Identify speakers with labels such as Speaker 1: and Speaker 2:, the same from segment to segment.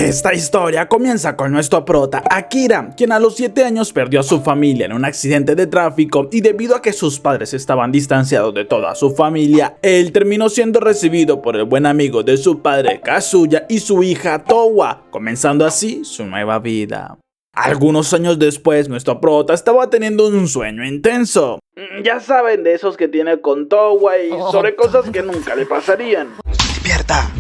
Speaker 1: Esta historia comienza con nuestro prota Akira, quien a los 7 años perdió a su familia en un accidente de tráfico y debido a que sus padres estaban distanciados de toda su familia, él terminó siendo recibido por el buen amigo de su padre Kazuya y su hija Towa, comenzando así su nueva vida. Algunos años después, nuestro prota estaba teniendo un sueño intenso. Ya saben, de esos que tiene con Towa y sobre cosas que nunca le pasarían. ¡Despierta!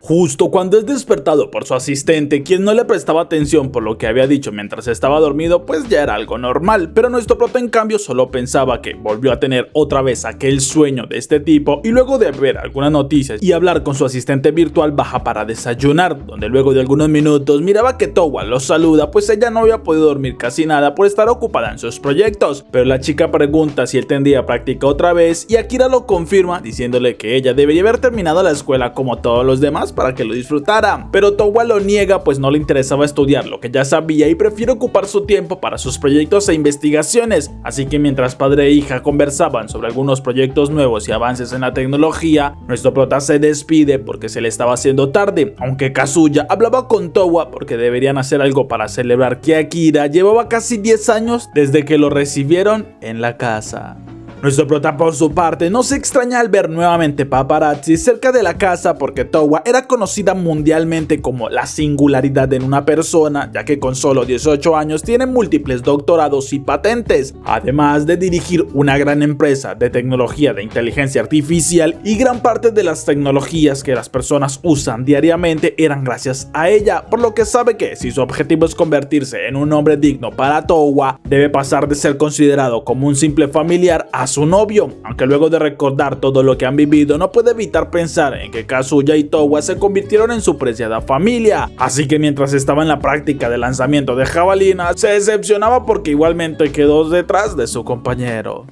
Speaker 1: Justo cuando es despertado por su asistente, quien no le prestaba atención por lo que había dicho mientras estaba dormido, pues ya era algo normal, pero nuestro prota en cambio solo pensaba que volvió a tener otra vez aquel sueño de este tipo y luego de ver algunas noticias y hablar con su asistente virtual baja para desayunar, donde luego de algunos minutos miraba que Towa lo saluda, pues ella no había podido dormir casi nada por estar ocupada en sus proyectos, pero la chica pregunta si él tendría práctica otra vez y Akira lo confirma diciéndole que ella debería haber terminado la escuela como todos los demás para que lo disfrutara, pero Towa lo niega pues no le interesaba estudiar lo que ya sabía y prefiere ocupar su tiempo para sus proyectos e investigaciones, así que mientras padre e hija conversaban sobre algunos proyectos nuevos y avances en la tecnología, nuestro prota se despide porque se le estaba haciendo tarde, aunque Kazuya hablaba con Towa porque deberían hacer algo para celebrar que Akira llevaba casi 10 años desde que lo recibieron en la casa. Nuestro prota por su parte no se extraña al ver nuevamente paparazzi cerca de la casa porque Towa era conocida mundialmente como la singularidad en una persona, ya que con solo 18 años tiene múltiples doctorados y patentes, además de dirigir una gran empresa de tecnología de inteligencia artificial y gran parte de las tecnologías que las personas usan diariamente eran gracias a ella, por lo que sabe que si su objetivo es convertirse en un hombre digno para Towa, debe pasar de ser considerado como un simple familiar a su novio, aunque luego de recordar todo lo que han vivido no puede evitar pensar en que Kazuya y Towa se convirtieron en su preciada familia, así que mientras estaba en la práctica de lanzamiento de jabalina se decepcionaba porque igualmente quedó detrás de su compañero.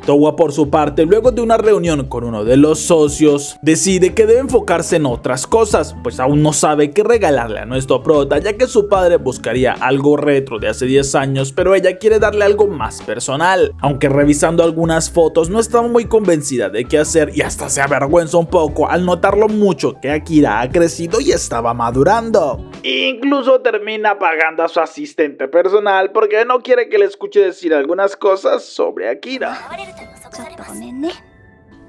Speaker 1: Towa por su parte, luego de una reunión con uno de los socios, decide que debe enfocarse en otras cosas, pues aún no sabe qué regalarle a nuestro prota, ya que su padre buscaría algo retro de hace 10 años, pero ella quiere darle algo más personal, aunque revisando algunas fotos no estaba muy convencida de qué hacer y hasta se avergüenza un poco al notar lo mucho que Akira ha crecido y estaba madurando. Incluso termina pagando a su asistente personal porque no quiere que le escuche decir algunas cosas sobre Akira.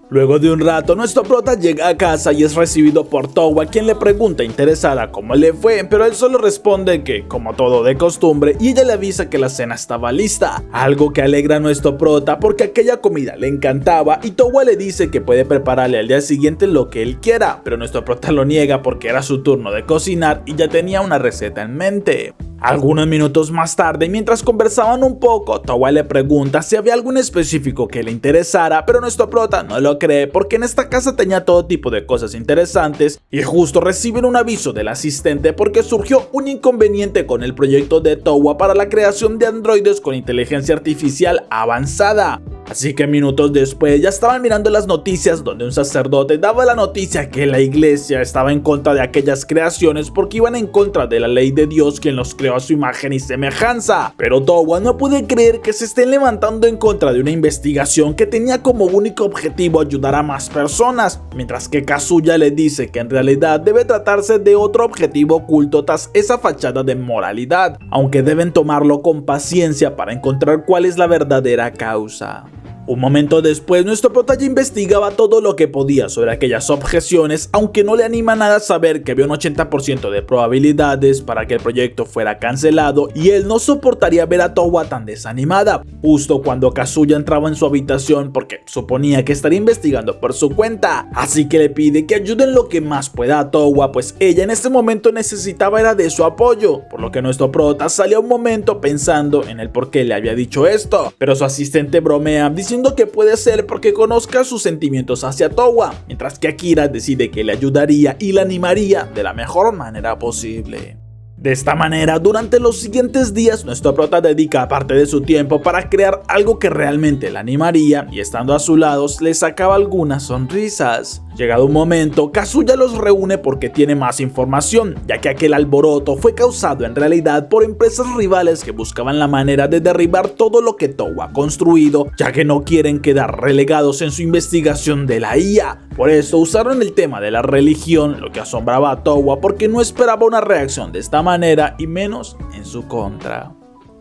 Speaker 1: Luego de un rato, nuestro prota llega a casa y es recibido por Towa, quien le pregunta interesada cómo le fue, pero él solo responde que, como todo de costumbre, y ella le avisa que la cena estaba lista, algo que alegra a nuestro prota porque aquella comida le encantaba y Towa le dice que puede prepararle al día siguiente lo que él quiera, pero nuestro prota lo niega porque era su turno de cocinar y ya tenía una receta en mente. Algunos minutos más tarde, mientras conversaban un poco, Towa le pregunta si había algo en específico que le interesara, pero nuestro prota no lo cree porque en esta casa tenía todo tipo de cosas interesantes y justo reciben un aviso del asistente porque surgió un inconveniente con el proyecto de Towa para la creación de androides con inteligencia artificial avanzada. Así que minutos después ya estaban mirando las noticias donde un sacerdote daba la noticia que la iglesia estaba en contra de aquellas creaciones porque iban en contra de la ley de Dios quien los creó a su imagen y semejanza. Pero Towa no puede creer que se estén levantando en contra de una investigación que tenía como único objetivo ayudar a más personas, mientras que Kazuya le dice que en realidad debe tratarse de otro objetivo oculto tras esa fachada de moralidad, aunque deben tomarlo con paciencia para encontrar cuál es la verdadera causa. Un momento después, nuestro prota ya investigaba todo lo que podía sobre aquellas objeciones, aunque no le anima nada saber que había un 80% de probabilidades para que el proyecto fuera cancelado y él no soportaría ver a Towa tan desanimada, justo cuando Kazuya entraba en su habitación porque suponía que estaría investigando por su cuenta, así que le pide que ayuden lo que más pueda a Towa, pues ella en ese momento necesitaba era de su apoyo, por lo que nuestro prota salió un momento pensando en el por qué le había dicho esto, pero su asistente bromea diciendo que puede ser porque conozca sus sentimientos hacia Towa, mientras que Akira decide que le ayudaría y la animaría de la mejor manera posible. De esta manera, durante los siguientes días, nuestro prota dedica parte de su tiempo para crear algo que realmente le animaría y estando a su lado le sacaba algunas sonrisas. Llegado un momento, Kazuya los reúne porque tiene más información, ya que aquel alboroto fue causado en realidad por empresas rivales que buscaban la manera de derribar todo lo que Towa ha construido, ya que no quieren quedar relegados en su investigación de la IA. Por eso usaron el tema de la religión, lo que asombraba a Towa porque no esperaba una reacción de esta manera y menos en su contra.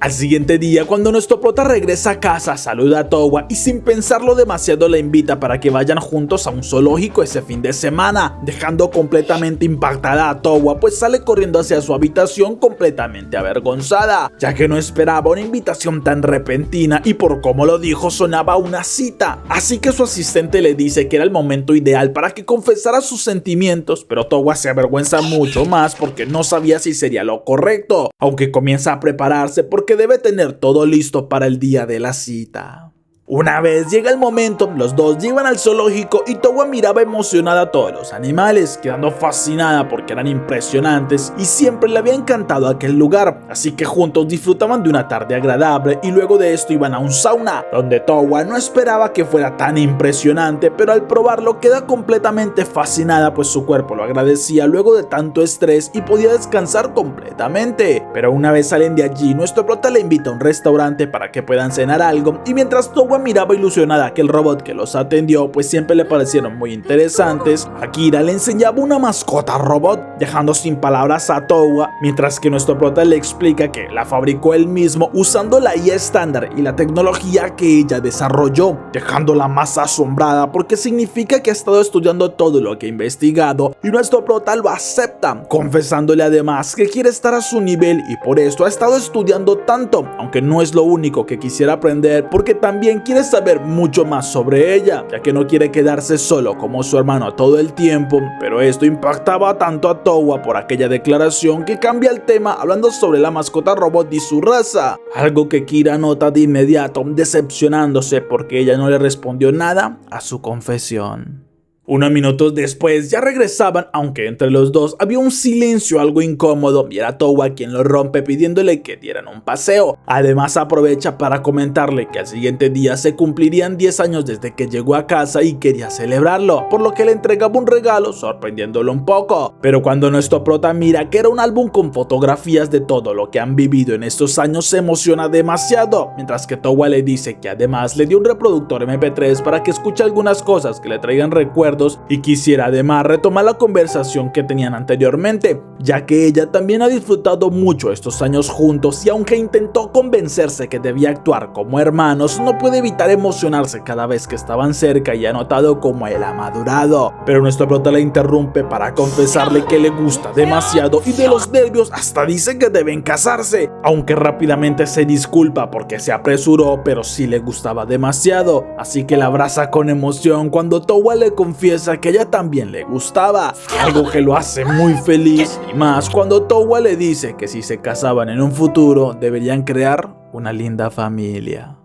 Speaker 1: Al siguiente día, cuando nuestro prota regresa a casa, saluda a Towa y sin pensarlo demasiado la invita para que vayan juntos a un zoológico ese fin de semana, dejando completamente impactada a Towa, pues sale corriendo hacia su habitación completamente avergonzada, ya que no esperaba una invitación tan repentina y por cómo lo dijo sonaba una cita. Así que su asistente le dice que era el momento ideal para que confesara sus sentimientos, pero Towa se avergüenza mucho más porque no sabía si sería lo correcto, aunque comienza a prepararse porque debe tener todo listo para el día de la cita. Una vez llega el momento, los dos llegan al zoológico y Towa miraba emocionada a todos los animales, quedando fascinada porque eran impresionantes y siempre le había encantado aquel lugar, así que juntos disfrutaban de una tarde agradable y luego de esto iban a un sauna, donde Towa no esperaba que fuera tan impresionante, pero al probarlo queda completamente fascinada pues su cuerpo lo agradecía luego de tanto estrés y podía descansar completamente. Pero una vez salen de allí, nuestro prota le invita a un restaurante para que puedan cenar algo y mientras Towa miraba ilusionada a aquel robot que los atendió, pues siempre le parecieron muy interesantes, Akira le enseñaba una mascota robot, dejando sin palabras a Towa, mientras que nuestro prota le explica que la fabricó él mismo usando la IA estándar y la tecnología que ella desarrolló, dejándola más asombrada porque significa que ha estado estudiando todo lo que ha investigado y nuestro prota lo acepta, confesándole además que quiere estar a su nivel y por esto ha estado estudiando tanto, aunque no es lo único que quisiera aprender porque también quiere saber mucho más sobre ella, ya que no quiere quedarse solo como su hermano todo el tiempo, pero esto impactaba tanto a Towa por aquella declaración que cambia el tema hablando sobre la mascota robot y su raza, algo que Kira nota de inmediato, decepcionándose porque ella no le respondió nada a su confesión. Unos minutos después ya regresaban, aunque entre los dos había un silencio algo incómodo y era Towa quien lo rompe pidiéndole que dieran un paseo. Además aprovecha para comentarle que al siguiente día se cumplirían 10 años desde que llegó a casa y quería celebrarlo, por lo que le entregaba un regalo sorprendiéndolo un poco. Pero cuando nuestro prota mira que era un álbum con fotografías de todo lo que han vivido en estos años se emociona demasiado, mientras que Towa le dice que además le dio un reproductor MP3 para que escuche algunas cosas que le traigan recuerdos y quisiera además retomar la conversación que tenían anteriormente, ya que ella también ha disfrutado mucho estos años juntos y aunque intentó convencerse que debía actuar como hermanos, no puede evitar emocionarse cada vez que estaban cerca y ha notado cómo él ha madurado. Pero nuestro prota la interrumpe para confesarle que le gusta demasiado y de los nervios hasta dice que deben casarse, aunque rápidamente se disculpa porque se apresuró, pero sí le gustaba demasiado, así que la abraza con emoción cuando Towa le confiesa que a ella también le gustaba, algo que lo hace muy feliz y más cuando Towa le dice que si se casaban en un futuro deberían crear una linda familia.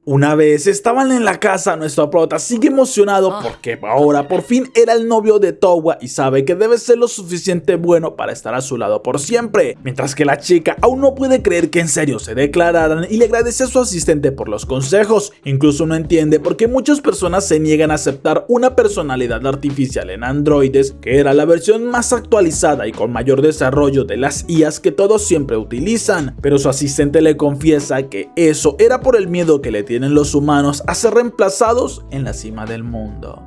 Speaker 1: Una vez estaban en la casa, nuestro prota sigue emocionado porque ahora por fin era el novio de Towa y sabe que debe ser lo suficiente bueno para estar a su lado por siempre, mientras que la chica aún no puede creer que en serio se declararan y le agradece a su asistente por los consejos. Incluso no entiende por qué muchas personas se niegan a aceptar una personalidad artificial en androides, que era la versión más actualizada y con mayor desarrollo de las IAs que todos siempre utilizan, pero su asistente le confiesa que eso era por el miedo que le tienen los humanos a ser reemplazados en la cima del mundo.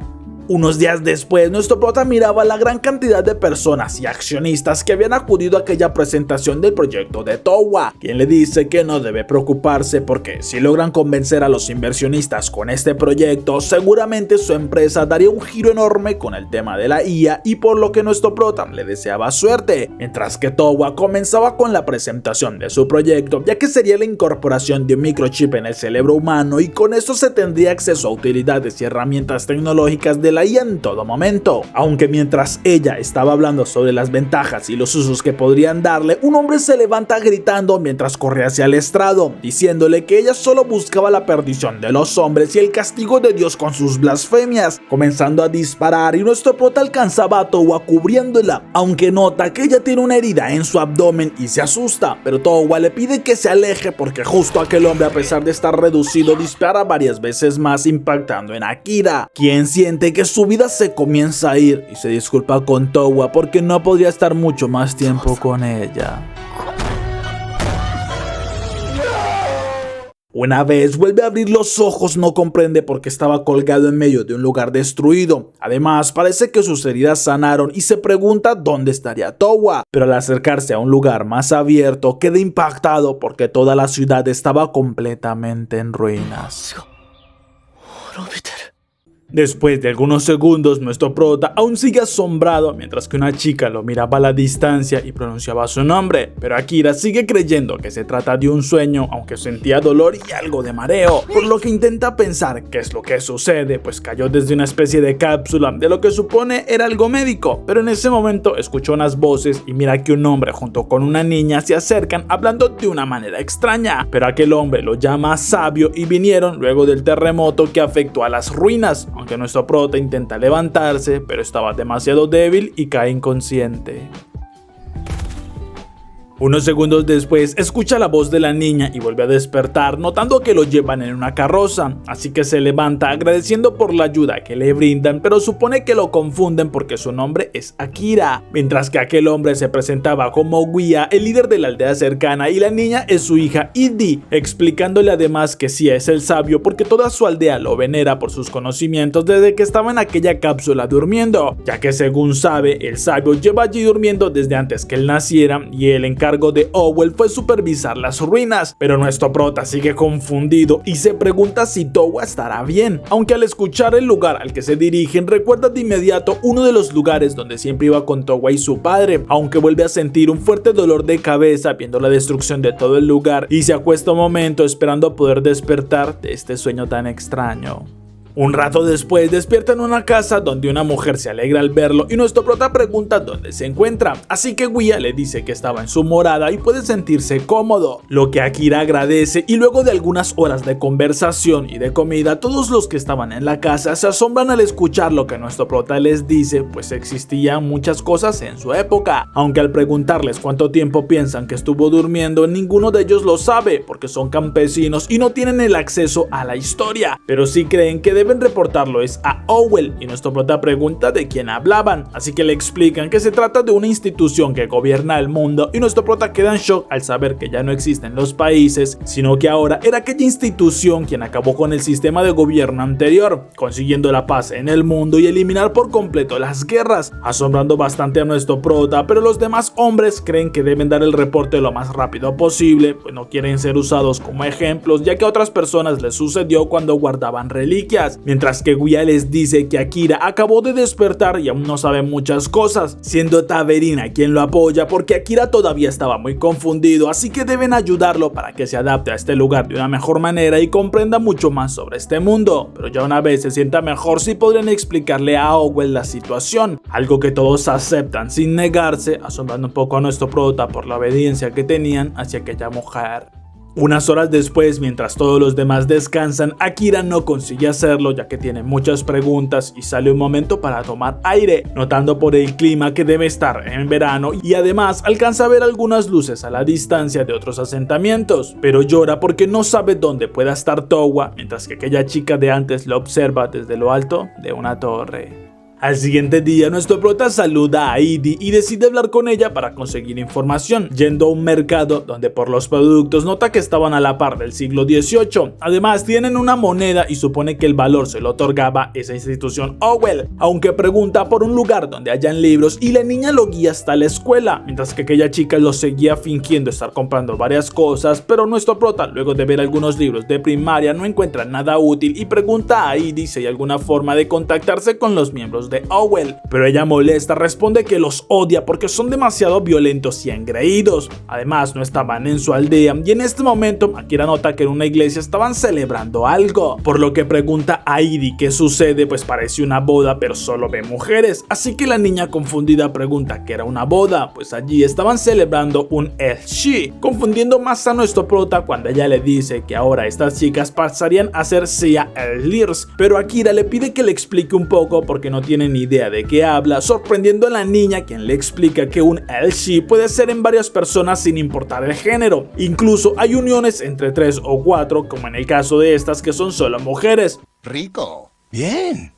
Speaker 1: Unos días después, nuestro prota miraba la gran cantidad de personas y accionistas que habían acudido a aquella presentación del proyecto de Towa, quien le dice que no debe preocuparse porque si logran convencer a los inversionistas con este proyecto, seguramente su empresa daría un giro enorme con el tema de la IA y por lo que nuestro prota le deseaba suerte, mientras que Towa comenzaba con la presentación de su proyecto, ya que sería la incorporación de un microchip en el cerebro humano y con esto se tendría acceso a utilidades y herramientas tecnológicas de la tenerla ahí en todo momento. Aunque mientras ella estaba hablando sobre las ventajas y los usos que podrían darle, un hombre se levanta gritando mientras corre hacia el estrado, diciéndole que ella solo buscaba la perdición de los hombres y el castigo de Dios con sus blasfemias, comenzando a disparar, y nuestro prota alcanzaba a Towa cubriéndola, aunque nota que ella tiene una herida en su abdomen y se asusta, pero Towa le pide que se aleje porque justo aquel hombre, a pesar de estar reducido, dispara varias veces más, impactando en Akira, quien siente que su vida se comienza a ir y se disculpa con Towa porque no podría estar mucho más tiempo con ella. Una vez vuelve a abrir los ojos, no comprende por qué estaba colgado en medio de un lugar destruido. Además, parece que sus heridas sanaron y se pregunta dónde estaría Towa, pero al acercarse a un lugar más abierto queda impactado porque toda la ciudad estaba completamente en ruinas. Después de algunos segundos, nuestro prota aún sigue asombrado mientras que una chica lo miraba a la distancia y pronunciaba su nombre, pero Akira sigue creyendo que se trata de un sueño, aunque sentía dolor y algo de mareo, por lo que intenta pensar qué es lo que sucede, pues cayó desde una especie de cápsula de lo que supone era algo médico, pero en ese momento escuchó unas voces y mira que un hombre junto con una niña se acercan hablando de una manera extraña, pero aquel hombre lo llama sabio y vinieron luego del terremoto que afectó a las ruinas. Aunque nuestro prota intenta levantarse, pero estaba demasiado débil y cae inconsciente. Unos segundos después escucha la voz de la niña y vuelve a despertar, notando que lo llevan en una carroza, así que se levanta agradeciendo por la ayuda que le brindan, pero supone que lo confunden porque su nombre es Akira, mientras que aquel hombre se presentaba como Guía, el líder de la aldea cercana, y la niña es su hija Idi, explicándole además que sí es el sabio porque toda su aldea lo venera por sus conocimientos desde que estaba en aquella cápsula durmiendo, ya que según sabe, el sabio lleva allí durmiendo desde antes que él naciera y el encargo de Owell fue supervisar las ruinas, pero nuestro prota sigue confundido y se pregunta si Towa estará bien, aunque al escuchar el lugar al que se dirigen recuerda de inmediato uno de los lugares donde siempre iba con Towa y su padre, aunque vuelve a sentir un fuerte dolor de cabeza viendo la destrucción de todo el lugar y se acuesta un momento esperando poder despertar de este sueño tan extraño. Un rato después despierta en una casa donde una mujer se alegra al verlo y nuestro prota pregunta dónde se encuentra, así que Guía le dice que estaba en su morada y puede sentirse cómodo, lo que Akira agradece, y luego de algunas horas de conversación y de comida, todos los que estaban en la casa se asombran al escuchar lo que nuestro prota les dice, pues existían muchas cosas en su época, aunque al preguntarles cuánto tiempo piensan que estuvo durmiendo, ninguno de ellos lo sabe porque son campesinos y no tienen el acceso a la historia, pero sí creen que deben reportarlo es a Owell, y nuestro prota pregunta de quién hablaban, así que le explican que se trata de una institución que gobierna el mundo y nuestro prota queda en shock al saber que ya no existen los países, sino que ahora era aquella institución quien acabó con el sistema de gobierno anterior, consiguiendo la paz en el mundo y eliminar por completo las guerras, asombrando bastante a nuestro prota, pero los demás hombres creen que deben dar el reporte lo más rápido posible, pues no quieren ser usados como ejemplos, ya que a otras personas les sucedió cuando guardaban reliquias, mientras que Guía les dice que Akira acabó de despertar y aún no sabe muchas cosas, siendo Taverina quien lo apoya porque Akira todavía estaba muy confundido, así que deben ayudarlo para que se adapte a este lugar de una mejor manera y comprenda mucho más sobre este mundo, pero ya una vez se sienta mejor sí podrían explicarle a Owell la situación, algo que todos aceptan sin negarse, asombrando un poco a nuestro prota por la obediencia que tenían hacia aquella mujer. Unas horas después, mientras todos los demás descansan, Akira no consigue hacerlo ya que tiene muchas preguntas y sale un momento para tomar aire, notando por el clima que debe estar en verano y además alcanza a ver algunas luces a la distancia de otros asentamientos, pero llora porque no sabe dónde pueda estar Towa, mientras que aquella chica de antes lo observa desde lo alto de una torre. Al siguiente día, nuestro prota saluda a Idi y decide hablar con ella para conseguir información, yendo a un mercado donde por los productos nota que estaban a la par del siglo XVIII. Además, tienen una moneda y supone que el valor se lo otorgaba esa institución Owell, aunque pregunta por un lugar donde hayan libros y la niña lo guía hasta la escuela, mientras que aquella chica lo seguía fingiendo estar comprando varias cosas, pero nuestro prota, luego de ver algunos libros de primaria, no encuentra nada útil y pregunta a Idi si hay alguna forma de contactarse con los miembros los de Owl, pero ella molesta responde que los odia porque son demasiado violentos y engreídos. Además no estaban en su aldea y en este momento Akira nota que en una iglesia estaban celebrando algo, por lo que pregunta a Edie qué sucede, pues parece una boda pero solo ve mujeres, así que la niña confundida pregunta que era una boda, pues allí estaban celebrando un El-Shi, confundiendo más a nuestro prota cuando ella le dice que ahora estas chicas pasarían a ser Sia El-Lirs, pero Akira le pide que le explique un poco porque no tiene ni idea de qué habla, sorprendiendo a la niña, quien le explica que un El-Shi puede ser en varias personas sin importar el género, incluso hay uniones entre 3 o 4 como en el caso de estas que son solo mujeres.
Speaker 2: Rico. Bien.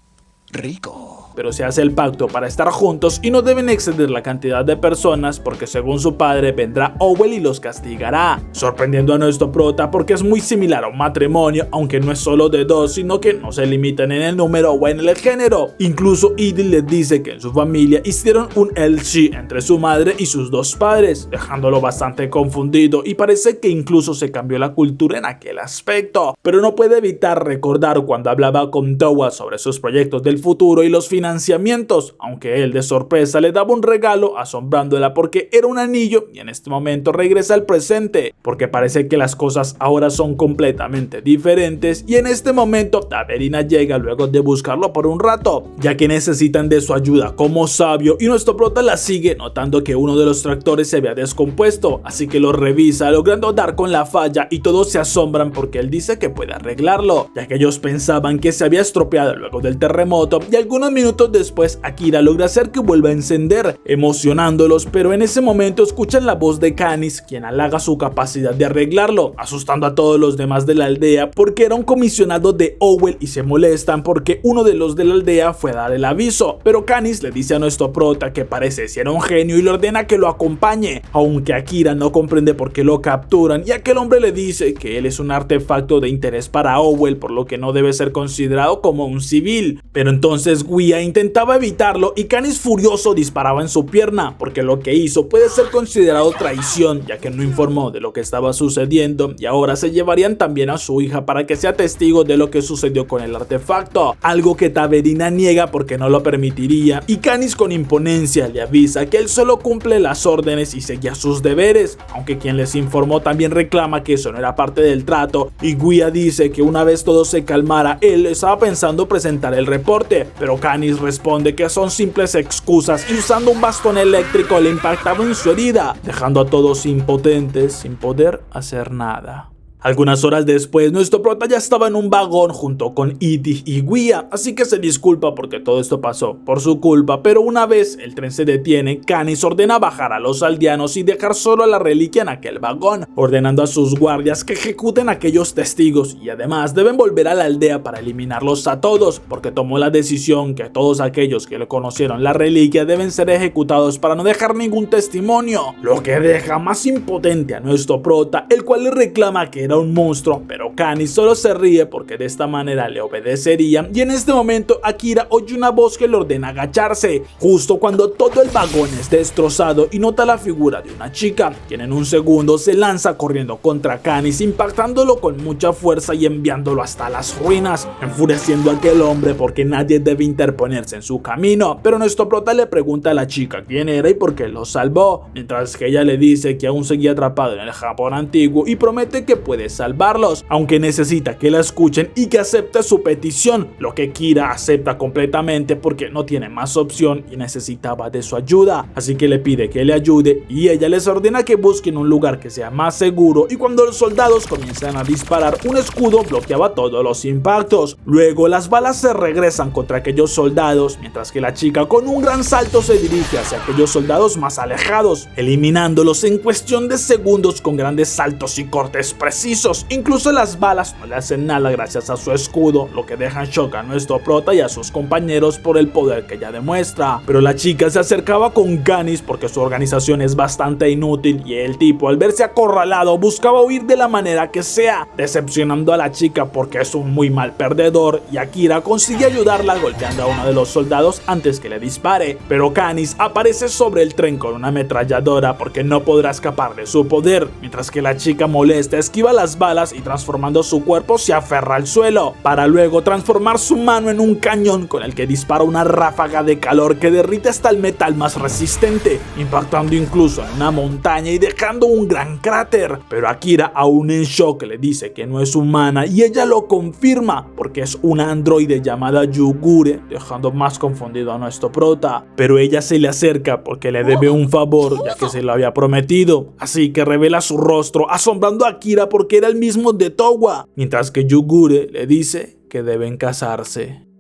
Speaker 2: Rico.
Speaker 1: Pero se hace el pacto para estar juntos y no deben exceder la cantidad de personas porque según su padre vendrá Owl y los castigará, sorprendiendo a nuestro prota porque es muy similar a un matrimonio, aunque no es solo de 2, sino que no se limitan en el número o en el género. Incluso Edie les dice que en su familia hicieron un El-Shi entre su madre y sus 2 padres, dejándolo bastante confundido y parece que incluso se cambió la cultura en aquel aspecto, pero no puede evitar recordar cuando hablaba con Towa sobre sus proyectos del futuro y los financiamientos, aunque él de sorpresa le daba un regalo asombrándola porque era un anillo, y en este momento regresa al presente porque parece que las cosas ahora son completamente diferentes, y en este momento Taverina llega luego de buscarlo por un rato ya que necesitan de su ayuda como sabio, y nuestro prota la sigue notando que uno de los tractores se había descompuesto, así que lo revisa logrando dar con la falla y todos se asombran porque él dice que puede arreglarlo, ya que ellos pensaban que se había estropeado luego del terremoto, y algunos minutos después Akira logra hacer que vuelva a encender, emocionándolos, pero en ese momento escuchan la voz de Canis, quien halaga su capacidad de arreglarlo, asustando a todos los demás de la aldea porque era un comisionado de Owl y se molestan porque uno de los de la aldea fue a dar el aviso, pero Canis le dice a nuestro prota que parece ser un genio y le ordena que lo acompañe, aunque Akira no comprende por qué lo capturan, y aquel hombre le dice que él es un artefacto de interés para Owl, por lo que no debe ser considerado como un civil, pero entonces Guia intentaba evitarlo y Canis furioso disparaba en su pierna porque lo que hizo puede ser considerado traición, ya que no informó de lo que estaba sucediendo, y ahora se llevarían también a su hija para que sea testigo de lo que sucedió con el artefacto, algo que Taverina niega porque no lo permitiría, y Canis con imponencia le avisa que él solo cumple las órdenes y seguía sus deberes, aunque quien les informó también reclama que eso no era parte del trato, y Guia dice que una vez todo se calmara él estaba pensando presentar el reporte, pero Canis responde que son simples excusas y usando un bastón eléctrico le impactaba en su herida, dejando a todos impotentes sin poder hacer nada. Algunas horas después, nuestro prota ya estaba en un vagón junto con Edie y Guia, así que se disculpa porque todo esto pasó por su culpa, pero una vez el tren se detiene, Canis ordena bajar a los aldeanos y dejar solo a la reliquia en aquel vagón, ordenando a sus guardias que ejecuten a aquellos testigos, y además deben volver a la aldea para eliminarlos a todos, porque tomó la decisión que todos aquellos que le conocieron la reliquia deben ser ejecutados para no dejar ningún testimonio, lo que deja más impotente a nuestro prota, el cual le reclama que era un monstruo, pero Canis solo se ríe porque de esta manera le obedecería, y en este momento Akira oye una voz que le ordena agacharse, justo cuando todo el vagón es destrozado y nota la figura de una chica, quien en un segundo se lanza corriendo contra Canis, impactándolo con mucha fuerza y enviándolo hasta las ruinas, enfureciendo a aquel hombre porque nadie debe interponerse en su camino, pero nuestro prota le pregunta a la chica quién era y por qué lo salvó, mientras que ella le dice que aún seguía atrapado en el Japón antiguo y promete que puede salvarlos, aunque necesita que la escuchen y que acepte su petición, lo que Kira acepta completamente porque no tiene más opción y necesitaba de su ayuda, así que le pide que le ayude y ella les ordena que busquen un lugar que sea más seguro, y cuando los soldados comienzan a disparar, un escudo bloqueaba todos los impactos. Luego las balas se regresan contra aquellos soldados, mientras que la chica con un gran salto se dirige hacia aquellos soldados más alejados, eliminándolos en cuestión de segundos con grandes saltos y cortes precisos. Incluso las balas no le hacen nada gracias a su escudo, lo que deja en shock a nuestro prota y a sus compañeros por el poder que ella demuestra. Pero la chica se acercaba con Canis porque su organización es bastante inútil, y el tipo, al verse acorralado, buscaba huir de la manera que sea, decepcionando a la chica porque es un muy mal perdedor, y Akira consigue ayudarla golpeando a uno de los soldados antes que le dispare, pero Canis aparece sobre el tren con una ametralladora porque no podrá escapar de su poder, mientras que la chica molesta esquiva la las balas y transformando su cuerpo se aferra al suelo, para luego transformar su mano en un cañón con el que dispara una ráfaga de calor que derrite hasta el metal más resistente, impactando incluso en una montaña y dejando un gran cráter. Pero Akira, aún en shock, le dice que no es humana y ella lo confirma porque es una androide llamada Yugure, dejando más confundido a nuestro prota. Pero ella se le acerca porque le debe un favor, ya que se lo había prometido, así que revela su rostro, asombrando a Akira porque era el mismo de Towa, mientras que Yugure le dice que deben casarse.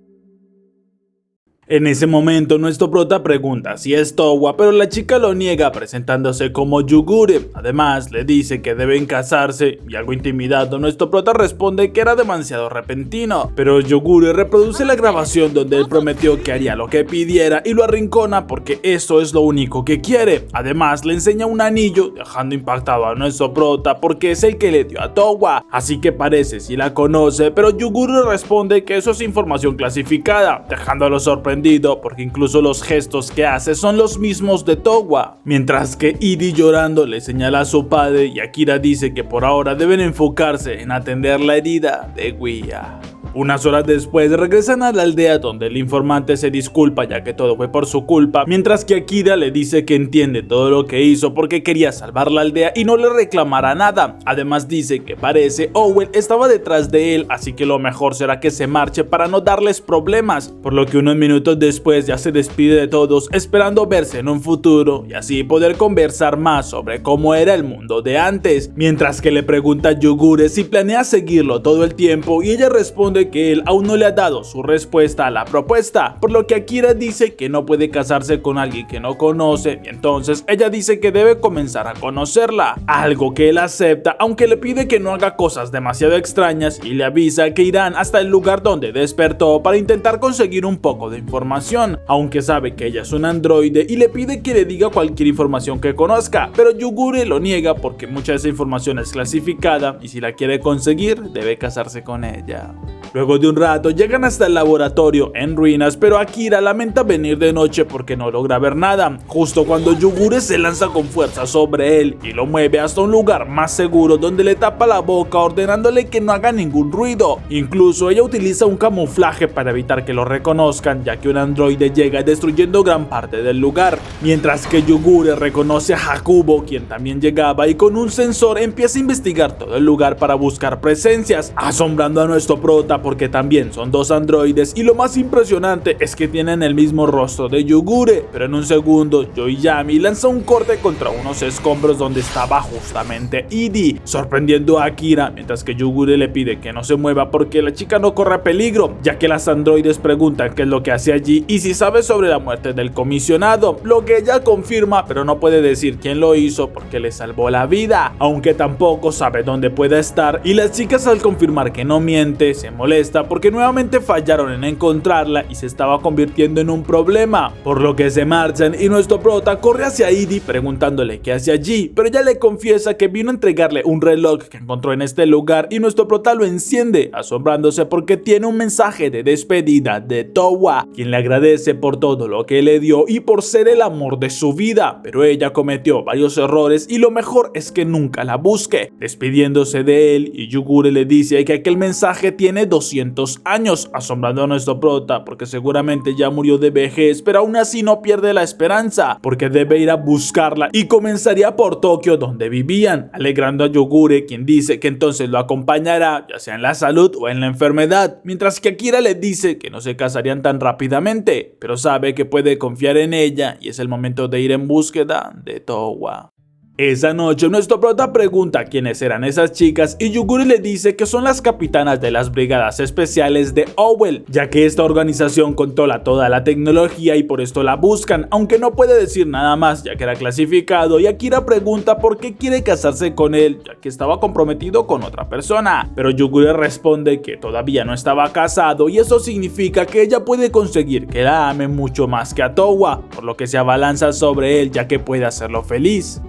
Speaker 1: En ese momento nuestro prota pregunta si es Towa, pero la chica lo niega presentándose como Yugure. Además le dice que deben casarse y algo intimidado nuestro prota responde que era demasiado repentino, pero Yugure reproduce la grabación donde él prometió que haría lo que pidiera y lo arrincona porque eso es lo único que quiere. Además le enseña un anillo dejando impactado a nuestro prota porque es el que le dio a Towa, así que parece si la conoce, pero Yugure responde que eso es información clasificada, dejándolo sorprendido porque incluso los gestos que hace son los mismos de Towa, mientras que Edie llorando le señala a su padre y Akira dice que por ahora deben enfocarse en atender la herida de Guia. Unas horas después regresan a la aldea donde el informante se disculpa ya que todo fue por su culpa, mientras que Akira le dice que entiende todo lo que hizo porque quería salvar la aldea y no le reclamará nada. Además dice que parece Owen estaba detrás de él, así que lo mejor será que se marche para no darles problemas, por lo que unos minutos después ya se despide de todos esperando verse en un futuro y así poder conversar más sobre cómo era el mundo de antes, mientras que le pregunta a Yugure si planea seguirlo todo el tiempo y ella responde que él aún no le ha dado su respuesta a la propuesta, por lo que Akira dice que no puede casarse con alguien que no conoce y entonces ella dice que debe comenzar a conocerla, algo que él acepta aunque le pide que no haga cosas demasiado extrañas y le avisa que irán hasta el lugar donde despertó para intentar conseguir un poco de información, aunque sabe que ella es un androide y le pide que le diga cualquier información que conozca, pero Yugure lo niega porque mucha de esa información es clasificada y si la quiere conseguir debe casarse con ella. Luego de un rato llegan hasta el laboratorio en ruinas, pero Akira lamenta venir de noche porque no logra ver nada, justo cuando Yugure se lanza con fuerza sobre él y lo mueve hasta un lugar más seguro donde le tapa la boca ordenándole que no haga ningún ruido. Incluso ella utiliza un camuflaje para evitar que lo reconozcan, ya que un androide llega destruyendo gran parte del lugar, mientras que Yugure reconoce a Hakubo, quien también llegaba, y con un sensor empieza a investigar todo el lugar para buscar presencias, asombrando a nuestro prota porque también son dos androides y lo más impresionante es que tienen el mismo rostro de Yugure. Pero en un segundo Yoiyami lanza un corte contra unos escombros donde estaba justamente Edie, sorprendiendo a Akira, mientras que Yugure le pide que no se mueva porque la chica no corre peligro, ya que las androides preguntan qué es lo que hace allí y si sabe sobre la muerte del comisionado, lo que ella confirma pero no puede decir quién lo hizo porque le salvó la vida, aunque tampoco sabe dónde pueda estar, y las chicas al confirmar que no miente se molesta porque nuevamente fallaron en encontrarla y se estaba convirtiendo en un problema, por lo que se marchan y nuestro prota corre hacia Edie preguntándole qué hace allí, pero ella le confiesa que vino a entregarle un reloj que encontró en este lugar y nuestro prota lo enciende, asombrándose porque tiene un mensaje de despedida de Towa, quien le agradece por todo lo que le dio y por ser el amor de su vida, pero ella cometió varios errores y lo mejor es que nunca la busque, despidiéndose de él. Y Yugure le dice que aquel mensaje tiene 200 años, asombrando a nuestro prota porque seguramente ya murió de vejez, pero aún así no pierde la esperanza porque debe ir a buscarla y comenzaría por Tokio donde vivían, alegrando a Yugure, quien dice que entonces lo acompañará ya sea en la salud o en la enfermedad, mientras que Akira le dice que no se casarían tan rápidamente, pero sabe que puede confiar en ella y es el momento de ir en búsqueda de Towa. Esa noche nuestro prota pregunta quiénes eran esas chicas y Yugure le dice que son las capitanas de las brigadas especiales de Owl, ya que esta organización controla toda la tecnología y por esto la buscan, aunque no puede decir nada más ya que era clasificado, y Akira pregunta por qué quiere casarse con él ya que estaba comprometido con otra persona, pero Yugure responde que todavía no estaba casado y eso significa que ella puede conseguir que la ame mucho más que a Towa, por lo que se abalanza sobre él ya que puede hacerlo feliz,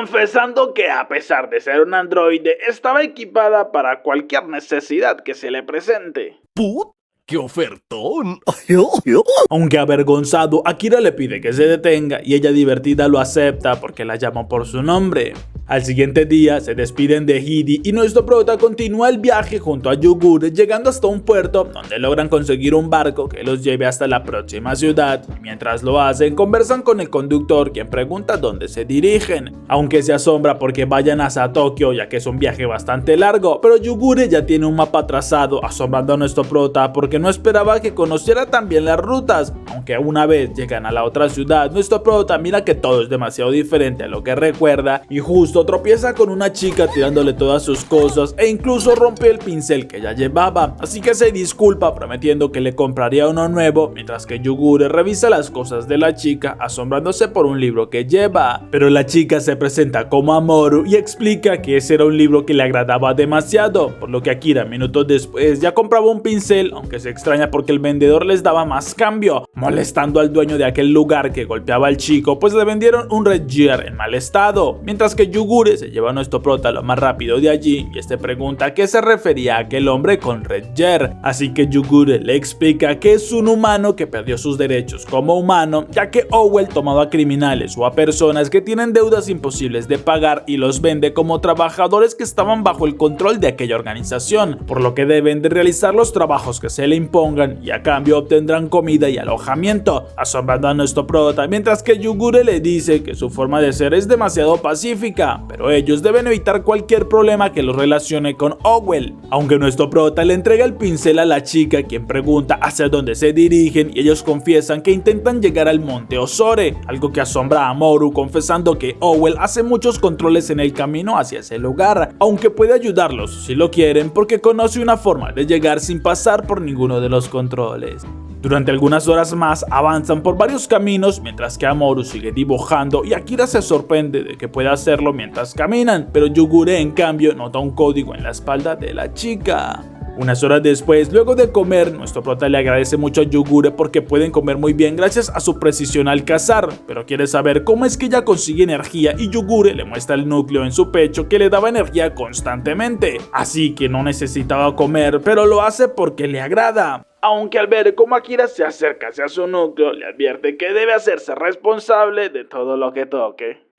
Speaker 1: confesando que a pesar de ser un androide estaba equipada para cualquier necesidad que se le presente.
Speaker 2: ¡Put! ¡Qué ofertón!
Speaker 1: Aunque avergonzado, Akira le pide que se detenga y ella divertida lo acepta porque la llamó por su nombre. Al siguiente día se despiden de Hidi y nuestro prota continúa el viaje junto a Yugure, llegando hasta un puerto donde logran conseguir un barco que los lleve hasta la próxima ciudad. Mientras lo hacen, conversan con el conductor, quien pregunta dónde se dirigen, aunque se asombra porque vayan hasta Tokio, ya que es un viaje bastante largo, pero Yugure ya tiene un mapa trazado, asombrando a nuestro prota porque no esperaba que conociera tan bien las rutas. Aunque una vez llegan a la otra ciudad, nuestro prota mira que todo es demasiado diferente a lo que recuerda y justo tropieza con una chica tirándole todas sus cosas e incluso rompe el pincel que ya llevaba, así que se disculpa prometiendo que le compraría uno nuevo, mientras que Yugure revisa las cosas de la chica asombrándose por un libro que lleva. Pero la chica se presenta como Amoru y explica que ese era un libro que le agradaba demasiado, por lo que Akira minutos después ya compraba un pincel, aunque se extraña porque el vendedor les daba más cambio, molestando al dueño de aquel lugar que golpeaba al chico, pues le vendieron un Red Gear en mal estado, mientras que Yugure se lleva a nuestro prota lo más rápido de allí y este pregunta a qué se refería aquel hombre con Red Gear, así que Yugure le explica que es un humano que perdió sus derechos como humano, ya que Owell tomaba a criminales o a personas que tienen deudas imposibles de pagar y los vende como trabajadores que estaban bajo el control de aquella organización, por lo que deben de realizar los trabajos que se le impongan y a cambio obtendrán comida y alojamiento, asombrando a nuestro prota, mientras que Yugure le dice que su forma de ser es demasiado pacífica, pero ellos deben evitar cualquier problema que los relacione con Owell. Aunque nuestro prota le entrega el pincel a la chica, quien pregunta hacia dónde se dirigen, y ellos confiesan que intentan llegar al monte Osore, algo que asombra a Amoru, confesando que Owell hace muchos controles en el camino hacia ese lugar, aunque puede ayudarlos si lo quieren porque conoce una forma de llegar sin pasar por ninguno de los controles. Durante algunas horas más avanzan por varios caminos mientras que Amoru sigue dibujando y Akira se sorprende de que pueda hacerlo mientras caminan, pero Yugure en cambio nota un código en la espalda de la chica. Unas horas después, luego de comer, nuestro prota le agradece mucho a Yugure porque pueden comer muy bien gracias a su precisión al cazar, pero quiere saber cómo es que ella consigue energía y Yugure le muestra el núcleo en su pecho que le daba energía constantemente, así que no necesitaba comer, pero lo hace porque le agrada. Aunque al ver cómo Akira se acerca hacia su núcleo, le advierte que debe hacerse responsable de todo lo que toque.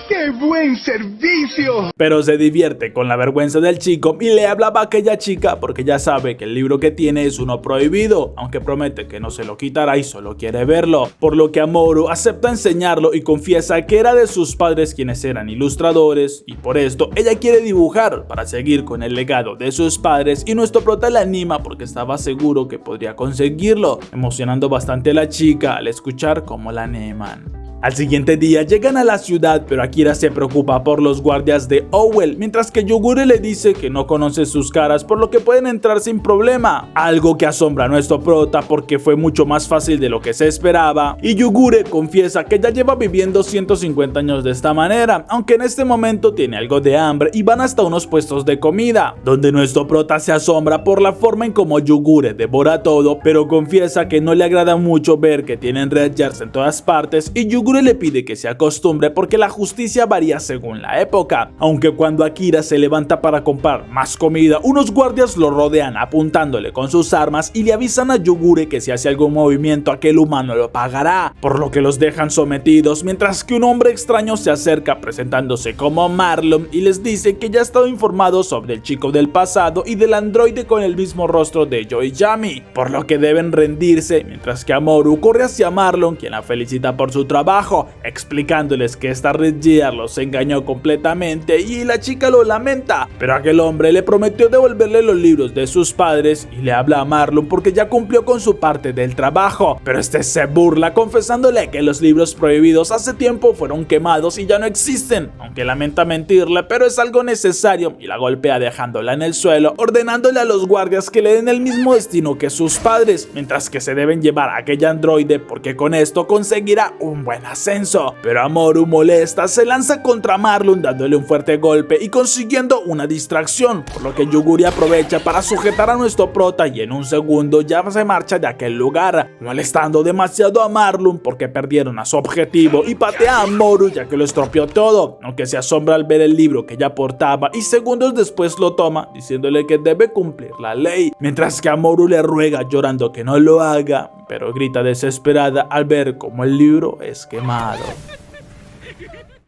Speaker 3: ¡Qué buen servicio!
Speaker 1: Pero se divierte con la vergüenza del chico y le hablaba a aquella chica porque ya sabe que el libro que tiene es uno prohibido, aunque promete que no se lo quitará y solo quiere verlo, por lo que Amoru acepta enseñarlo y confiesa que era de sus padres quienes eran ilustradores y por esto ella quiere dibujar para seguir con el legado de sus padres y nuestro prota la anima porque estaba seguro que podría conseguirlo, emocionando bastante a la chica al escuchar cómo la animan. Al siguiente día llegan a la ciudad, pero Akira se preocupa por los guardias de Owell, mientras que Yugure le dice que no conoce sus caras, por lo que pueden entrar sin problema, algo que asombra a nuestro prota porque fue mucho más fácil de lo que se esperaba, y Yugure confiesa que ya lleva viviendo 150 años de esta manera, aunque en este momento tiene algo de hambre y van hasta unos puestos de comida, donde nuestro prota se asombra por la forma en como Yugure devora todo, pero confiesa que no le agrada mucho ver que tienen Red Gears en todas partes y Yugure le pide que se acostumbre porque la justicia varía según la época, aunque cuando Akira se levanta para comprar más comida, unos guardias lo rodean apuntándole con sus armas y le avisan a Yugure que si hace algún movimiento aquel humano lo pagará, por lo que los dejan sometidos, mientras que un hombre extraño se acerca presentándose como Marlon y les dice que ya ha estado informado sobre el chico del pasado y del androide con el mismo rostro de Yoiyami, por lo que deben rendirse, mientras que Amoru corre hacia Marlon, quien la felicita por su trabajo, explicándoles que esta Red Gear los engañó completamente y la chica lo lamenta, pero aquel hombre le prometió devolverle los libros de sus padres y le habla a Marlon porque ya cumplió con su parte del trabajo, pero este se burla confesándole que los libros prohibidos hace tiempo fueron quemados y ya no existen, aunque lamenta mentirle, pero es algo necesario y la golpea dejándola en el suelo, ordenándole a los guardias que le den el mismo destino que sus padres, mientras que se deben llevar a aquella androide porque con esto conseguirá un buen ascenso. Pero Amoru, molesta, se lanza contra Marlon dándole un fuerte golpe y consiguiendo una distracción, por lo que Yugure aprovecha para sujetar a nuestro prota y en un segundo ya se marcha de aquel lugar, molestando demasiado a Marlon porque perdieron a su objetivo y patea a Amoru ya que lo estropeó todo, aunque se asombra al ver el libro que ya portaba y segundos después lo toma diciéndole que debe cumplir la ley, mientras que Amoru le ruega llorando que no lo haga, pero grita desesperada al ver cómo el libro es quemado.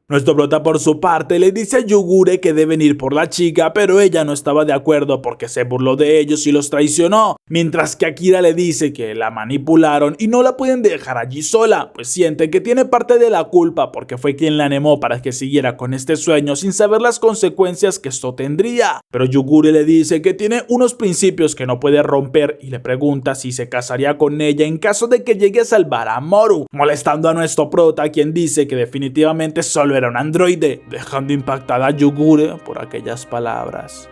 Speaker 1: Nuestro prota por su parte le dice a Yugure que deben ir por la chica, pero ella no estaba de acuerdo porque se burló de ellos y los traicionó, mientras que Akira le dice que la manipularon y no la pueden dejar allí sola, pues siente que tiene parte de la culpa porque fue quien la animó para que siguiera con este sueño sin saber las consecuencias que esto tendría. Pero Yugure le dice que tiene unos principios que no puede romper y le pregunta si se casaría con ella en caso de que llegue a salvar a Moru, molestando a nuestro prota, quien dice que definitivamente solo era un androide, dejando impactada a Yugure por aquellas palabras.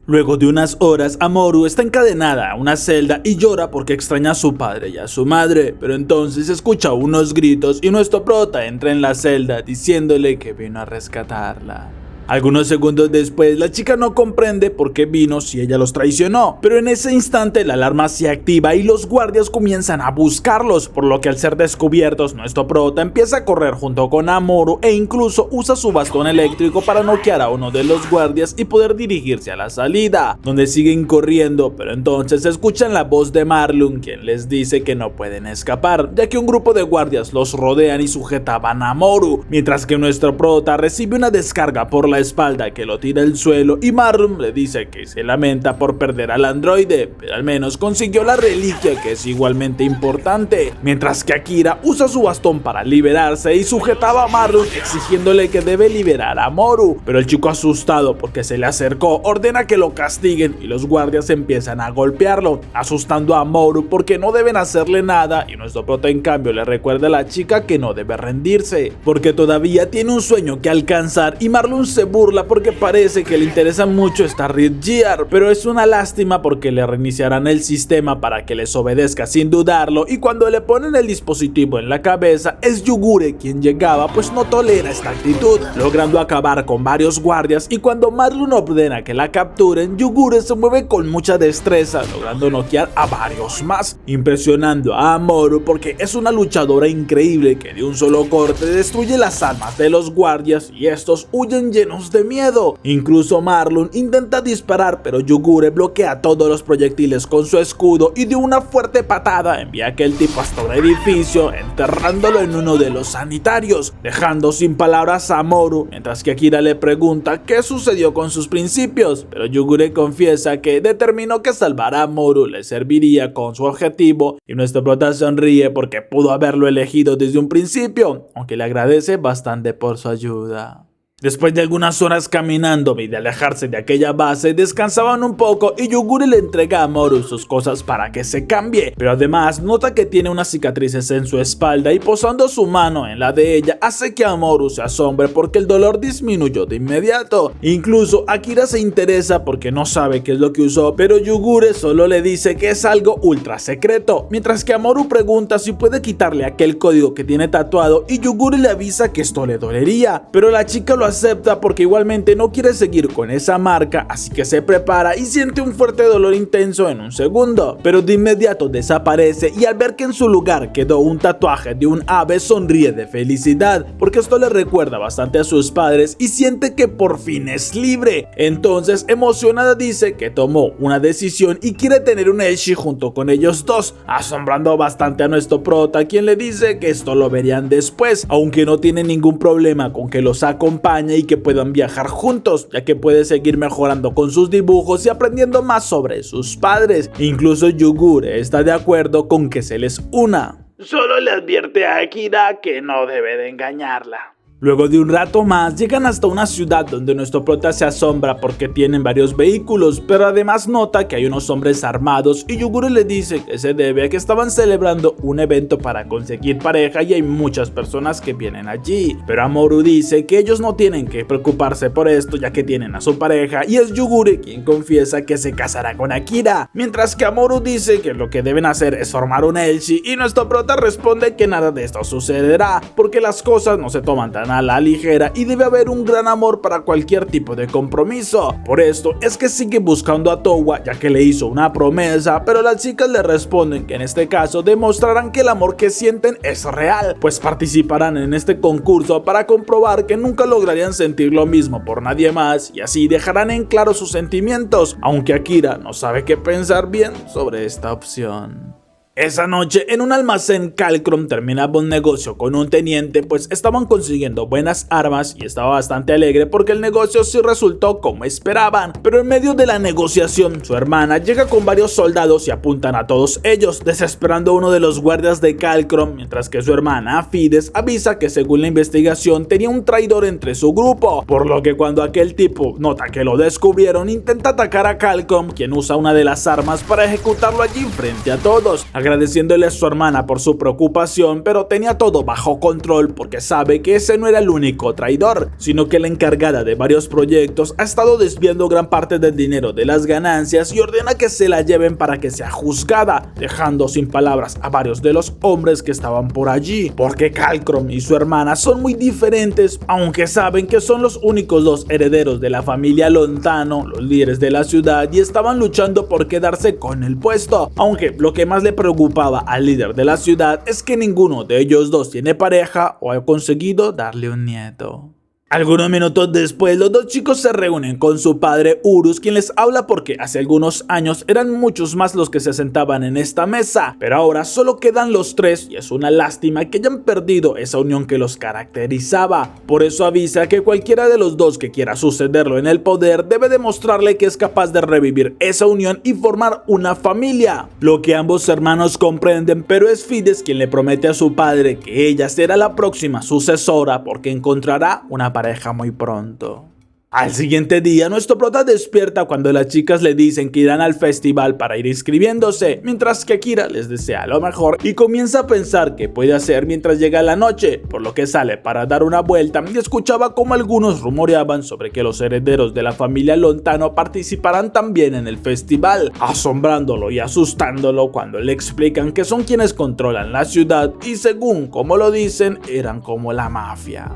Speaker 1: Luego de unas horas, Amoru está encadenada a una celda y llora porque extraña a su padre y a su madre, pero entonces escucha unos gritos y nuestro prota entra en la celda diciéndole que vino a rescatarla. Algunos segundos después, la chica no comprende por qué vino si ella los traicionó, pero en ese instante la alarma se activa y los guardias comienzan a buscarlos, por lo que al ser descubiertos, nuestro prota empieza a correr junto con Amoru e incluso usa su bastón eléctrico para noquear a uno de los guardias y poder dirigirse a la salida, donde siguen corriendo, pero entonces escuchan la voz de Marlon, quien les dice que no pueden escapar, ya que un grupo de guardias los rodean y sujetaban a Amoru, mientras que nuestro prota recibe una descarga por la espalda que lo tira al suelo y Marlon le dice que se lamenta por perder al androide, pero al menos consiguió la reliquia, que es igualmente importante, mientras que Akira usa su bastón para liberarse y sujetaba a Marlon exigiéndole que debe liberar a Moru, pero el chico, asustado porque se le acercó, ordena que lo castiguen y los guardias empiezan a golpearlo, asustando a Moru porque no deben hacerle nada, y nuestro prota en cambio le recuerda a la chica que no debe rendirse porque todavía tiene un sueño que alcanzar, y Marlon se burla porque parece que le interesa mucho esta Red Gear, pero es una lástima porque le reiniciarán el sistema para que les obedezca sin dudarlo, y cuando le ponen el dispositivo en la cabeza es Yugure quien llegaba, pues no tolera esta actitud, logrando acabar con varios guardias, y cuando Marlon ordena que la capturen, Yugure se mueve con mucha destreza, logrando noquear a varios más, impresionando a Amoru porque es una luchadora increíble que de un solo corte destruye las armas de los guardias y estos huyen llenos de miedo. Incluso Marlon intenta disparar, pero Yugure bloquea todos los proyectiles con su escudo y de una fuerte patada envía a aquel tipo hasta un edificio, enterrándolo en uno de los sanitarios, dejando sin palabras a Amoru, mientras que Akira le pregunta qué sucedió con sus principios, pero Yugure confiesa que determinó que salvar a Amoru le serviría con su objetivo, y nuestro prota sonríe porque pudo haberlo elegido desde un principio, aunque le agradece bastante por su ayuda. Después de algunas horas caminando y de alejarse de aquella base, descansaban un poco y Yugure le entrega a Amoru sus cosas para que se cambie, pero además nota que tiene unas cicatrices en su espalda y posando su mano en la de ella hace que Amoru se asombre porque el dolor disminuyó de inmediato. Incluso Akira se interesa porque no sabe qué es lo que usó, pero Yugure solo le dice que es algo ultra secreto, mientras que Amoru pregunta si puede quitarle aquel código que tiene tatuado y Yugure le avisa que esto le dolería, pero la chica lo acepta porque igualmente no quiere seguir con esa marca, así que se prepara y siente un fuerte dolor intenso en un segundo, pero de inmediato desaparece, y al ver que en su lugar quedó un tatuaje de un ave sonríe de felicidad porque esto le recuerda bastante a sus padres y siente que por fin es libre. Entonces emocionada dice que tomó una decisión y quiere tener un Elshi junto con ellos dos, asombrando bastante a nuestro prota, quien le dice que esto lo verían después, aunque no tiene ningún problema con que los acompañe y que puedan viajar juntos, ya que puede seguir mejorando con sus dibujos y aprendiendo más sobre sus padres. Incluso Yugure está de acuerdo con que se les una. Solo le advierte a Akira que no debe de engañarla. Luego de un rato más, llegan hasta una ciudad donde nuestro prota se asombra porque tienen varios vehículos, pero además nota que hay unos hombres armados y Yugure le dice que se debe a que estaban celebrando un evento para conseguir pareja y hay muchas personas que vienen allí, pero Amoru dice que ellos no tienen que preocuparse por esto ya que tienen a su pareja, y es Yugure quien confiesa que se casará con Akira, mientras que Amoru dice que lo que deben hacer es formar un Elshi, y nuestro prota responde que nada de esto sucederá porque las cosas no se toman tan a la ligera y debe haber un gran amor para cualquier tipo de compromiso. Por esto es que sigue buscando a Towa, ya que le hizo una promesa, pero las chicas le responden que en este caso demostrarán que el amor que sienten es real, pues participarán en este concurso para comprobar que nunca lograrían sentir lo mismo por nadie más, y así dejarán en claro sus sentimientos, aunque Akira no sabe qué pensar bien sobre esta opción. Esa noche, en un almacén, Calcrum terminaba un negocio con un teniente, pues estaban consiguiendo buenas armas y estaba bastante alegre porque el negocio sí resultó como esperaban. Pero en medio de la negociación, su hermana llega con varios soldados y apuntan a todos ellos, desesperando a uno de los guardias de Calcrum, mientras que su hermana, Fides, avisa que según la investigación tenía un traidor entre su grupo, por lo que cuando aquel tipo nota que lo descubrieron, intenta atacar a Calcrum, quien usa una de las armas para ejecutarlo allí frente a todos, agradeciéndole a su hermana por su preocupación, pero tenía todo bajo control porque sabe que ese no era el único traidor, sino que la encargada de varios proyectos ha estado desviando gran parte del dinero de las ganancias y ordena que se la lleven para que sea juzgada, dejando sin palabras a varios de los hombres que estaban por allí, porque Calcrum y su hermana son muy diferentes, aunque saben que son los únicos dos herederos de la familia Lontano, los líderes de la ciudad, y estaban luchando por quedarse con el puesto, aunque lo que más le preocupaba al líder de la ciudad es que ninguno de ellos dos tiene pareja o ha conseguido darle un nieto. Algunos minutos después, los dos chicos se reúnen con su padre Urus, quien les habla porque hace algunos años eran muchos más los que se sentaban en esta mesa, pero ahora solo quedan los tres y es una lástima que hayan perdido esa unión que los caracterizaba. Por eso avisa que cualquiera de los dos que quiera sucederlo en el poder debe demostrarle que es capaz de revivir esa unión y formar una familia, lo que ambos hermanos comprenden, pero es Fides quien le promete a su padre que ella será la próxima sucesora porque encontrará una pareja muy pronto. Al siguiente día, nuestro prota despierta cuando las chicas le dicen que irán al festival para ir inscribiéndose, mientras que Akira les desea lo mejor y comienza a pensar qué puede hacer mientras llega la noche, por lo que sale para dar una vuelta y escuchaba como algunos rumoreaban sobre que los herederos de la familia Lontano participarán también en el festival, asombrándolo y asustándolo cuando le explican que son quienes controlan la ciudad y según como lo dicen, eran como la mafia.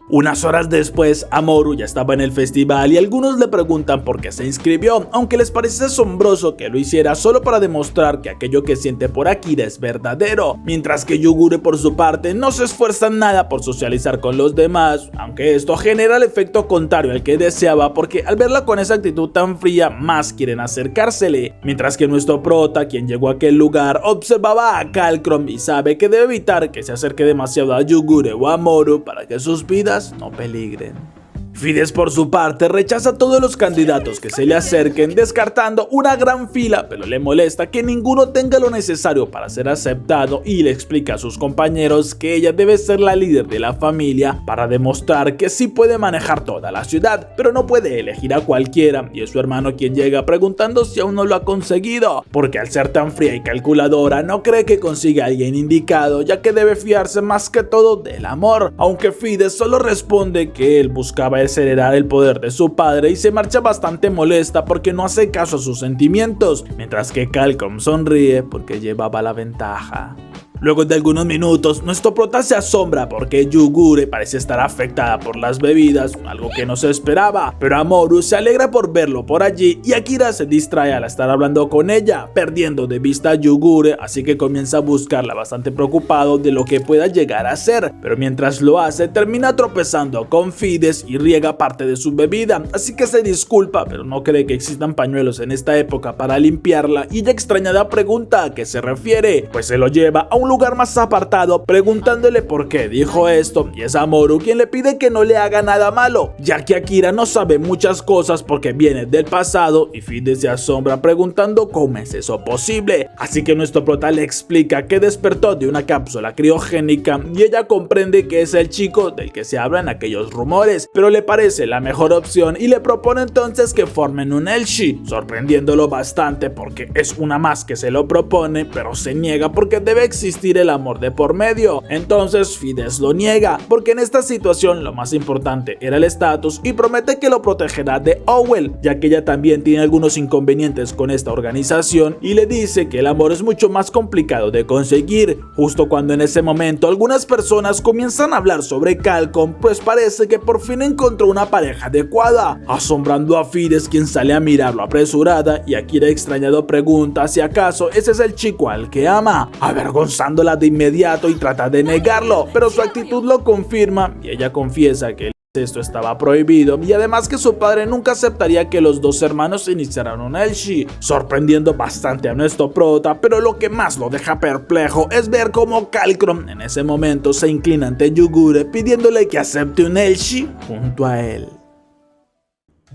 Speaker 1: Unas horas después, Amoru ya estaba en el festival y algunos le preguntan por qué se inscribió, aunque les parece asombroso que lo hiciera solo para demostrar que aquello que siente por Akira es verdadero, mientras que Yugure por su parte no se esfuerza nada por socializar con los demás, aunque esto genera el efecto contrario al que deseaba porque al verla con esa actitud tan fría más quieren acercársele, mientras que nuestro prota, quien llegó a aquel lugar, observaba a Calcrum y sabe que debe evitar que se acerque demasiado a Yugure o a Amoru para que sus vidas no peligren. Fides por su parte rechaza a todos los candidatos que se le acerquen, descartando una gran fila, pero le molesta que ninguno tenga lo necesario para ser aceptado y le explica a sus compañeros que ella debe ser la líder de la familia para demostrar que sí puede manejar toda la ciudad, pero no puede elegir a cualquiera, y es su hermano quien llega preguntando si aún no lo ha conseguido, porque al ser tan fría y calculadora no cree que consiga a alguien indicado, ya que debe fiarse más que todo del amor, aunque Fides solo responde que él buscaba acelerar el poder de su padre y se marcha bastante molesta porque no hace caso a sus sentimientos, mientras que Calcrum sonríe porque llevaba la ventaja. Luego de algunos minutos, nuestro prota se asombra porque Yugure parece estar afectada por las bebidas, algo que no se esperaba, pero Amoru se alegra por verlo por allí y Akira se distrae al estar hablando con ella, perdiendo de vista a Yugure, así que comienza a buscarla bastante preocupado de lo que pueda llegar a ser, pero mientras lo hace termina tropezando con Fides y riega parte de su bebida, así que se disculpa, pero no cree que existan pañuelos en esta época para limpiarla y ella extrañada pregunta a qué se refiere, pues se lo lleva a un lugar más apartado preguntándole por qué dijo esto y es Amoru quien le pide que no le haga nada malo, ya que Akira no sabe muchas cosas porque viene del pasado y Fides se asombra preguntando cómo es eso posible, así que nuestro prota le explica que despertó de una cápsula criogénica y ella comprende que es el chico del que se habla en aquellos rumores, pero le parece la mejor opción y le propone entonces que formen un Elshi, sorprendiéndolo bastante porque es una más que se lo propone, pero se niega porque debe existir el amor de por medio. Entonces Fides lo niega porque en esta situación lo más importante era el estatus y promete que lo protegerá de Owell, ya que ella también tiene algunos inconvenientes con esta organización y le dice que el amor es mucho más complicado de conseguir, justo cuando en ese momento algunas personas comienzan a hablar sobre Calcrum, pues parece que por fin encontró una pareja adecuada, asombrando a Fides quien sale a mirarlo apresurada y Akira extrañado pregunta si acaso ese es el chico al que ama, avergonzándola de inmediato y trata de negarlo, pero su actitud lo confirma y ella confiesa que esto estaba prohibido y además que su padre nunca aceptaría que los dos hermanos iniciaran un Elshi, sorprendiendo bastante a nuestro prota, pero lo que más lo deja perplejo es ver cómo Kalkrom en ese momento se inclina ante Yugure pidiéndole que acepte un Elshi junto a él.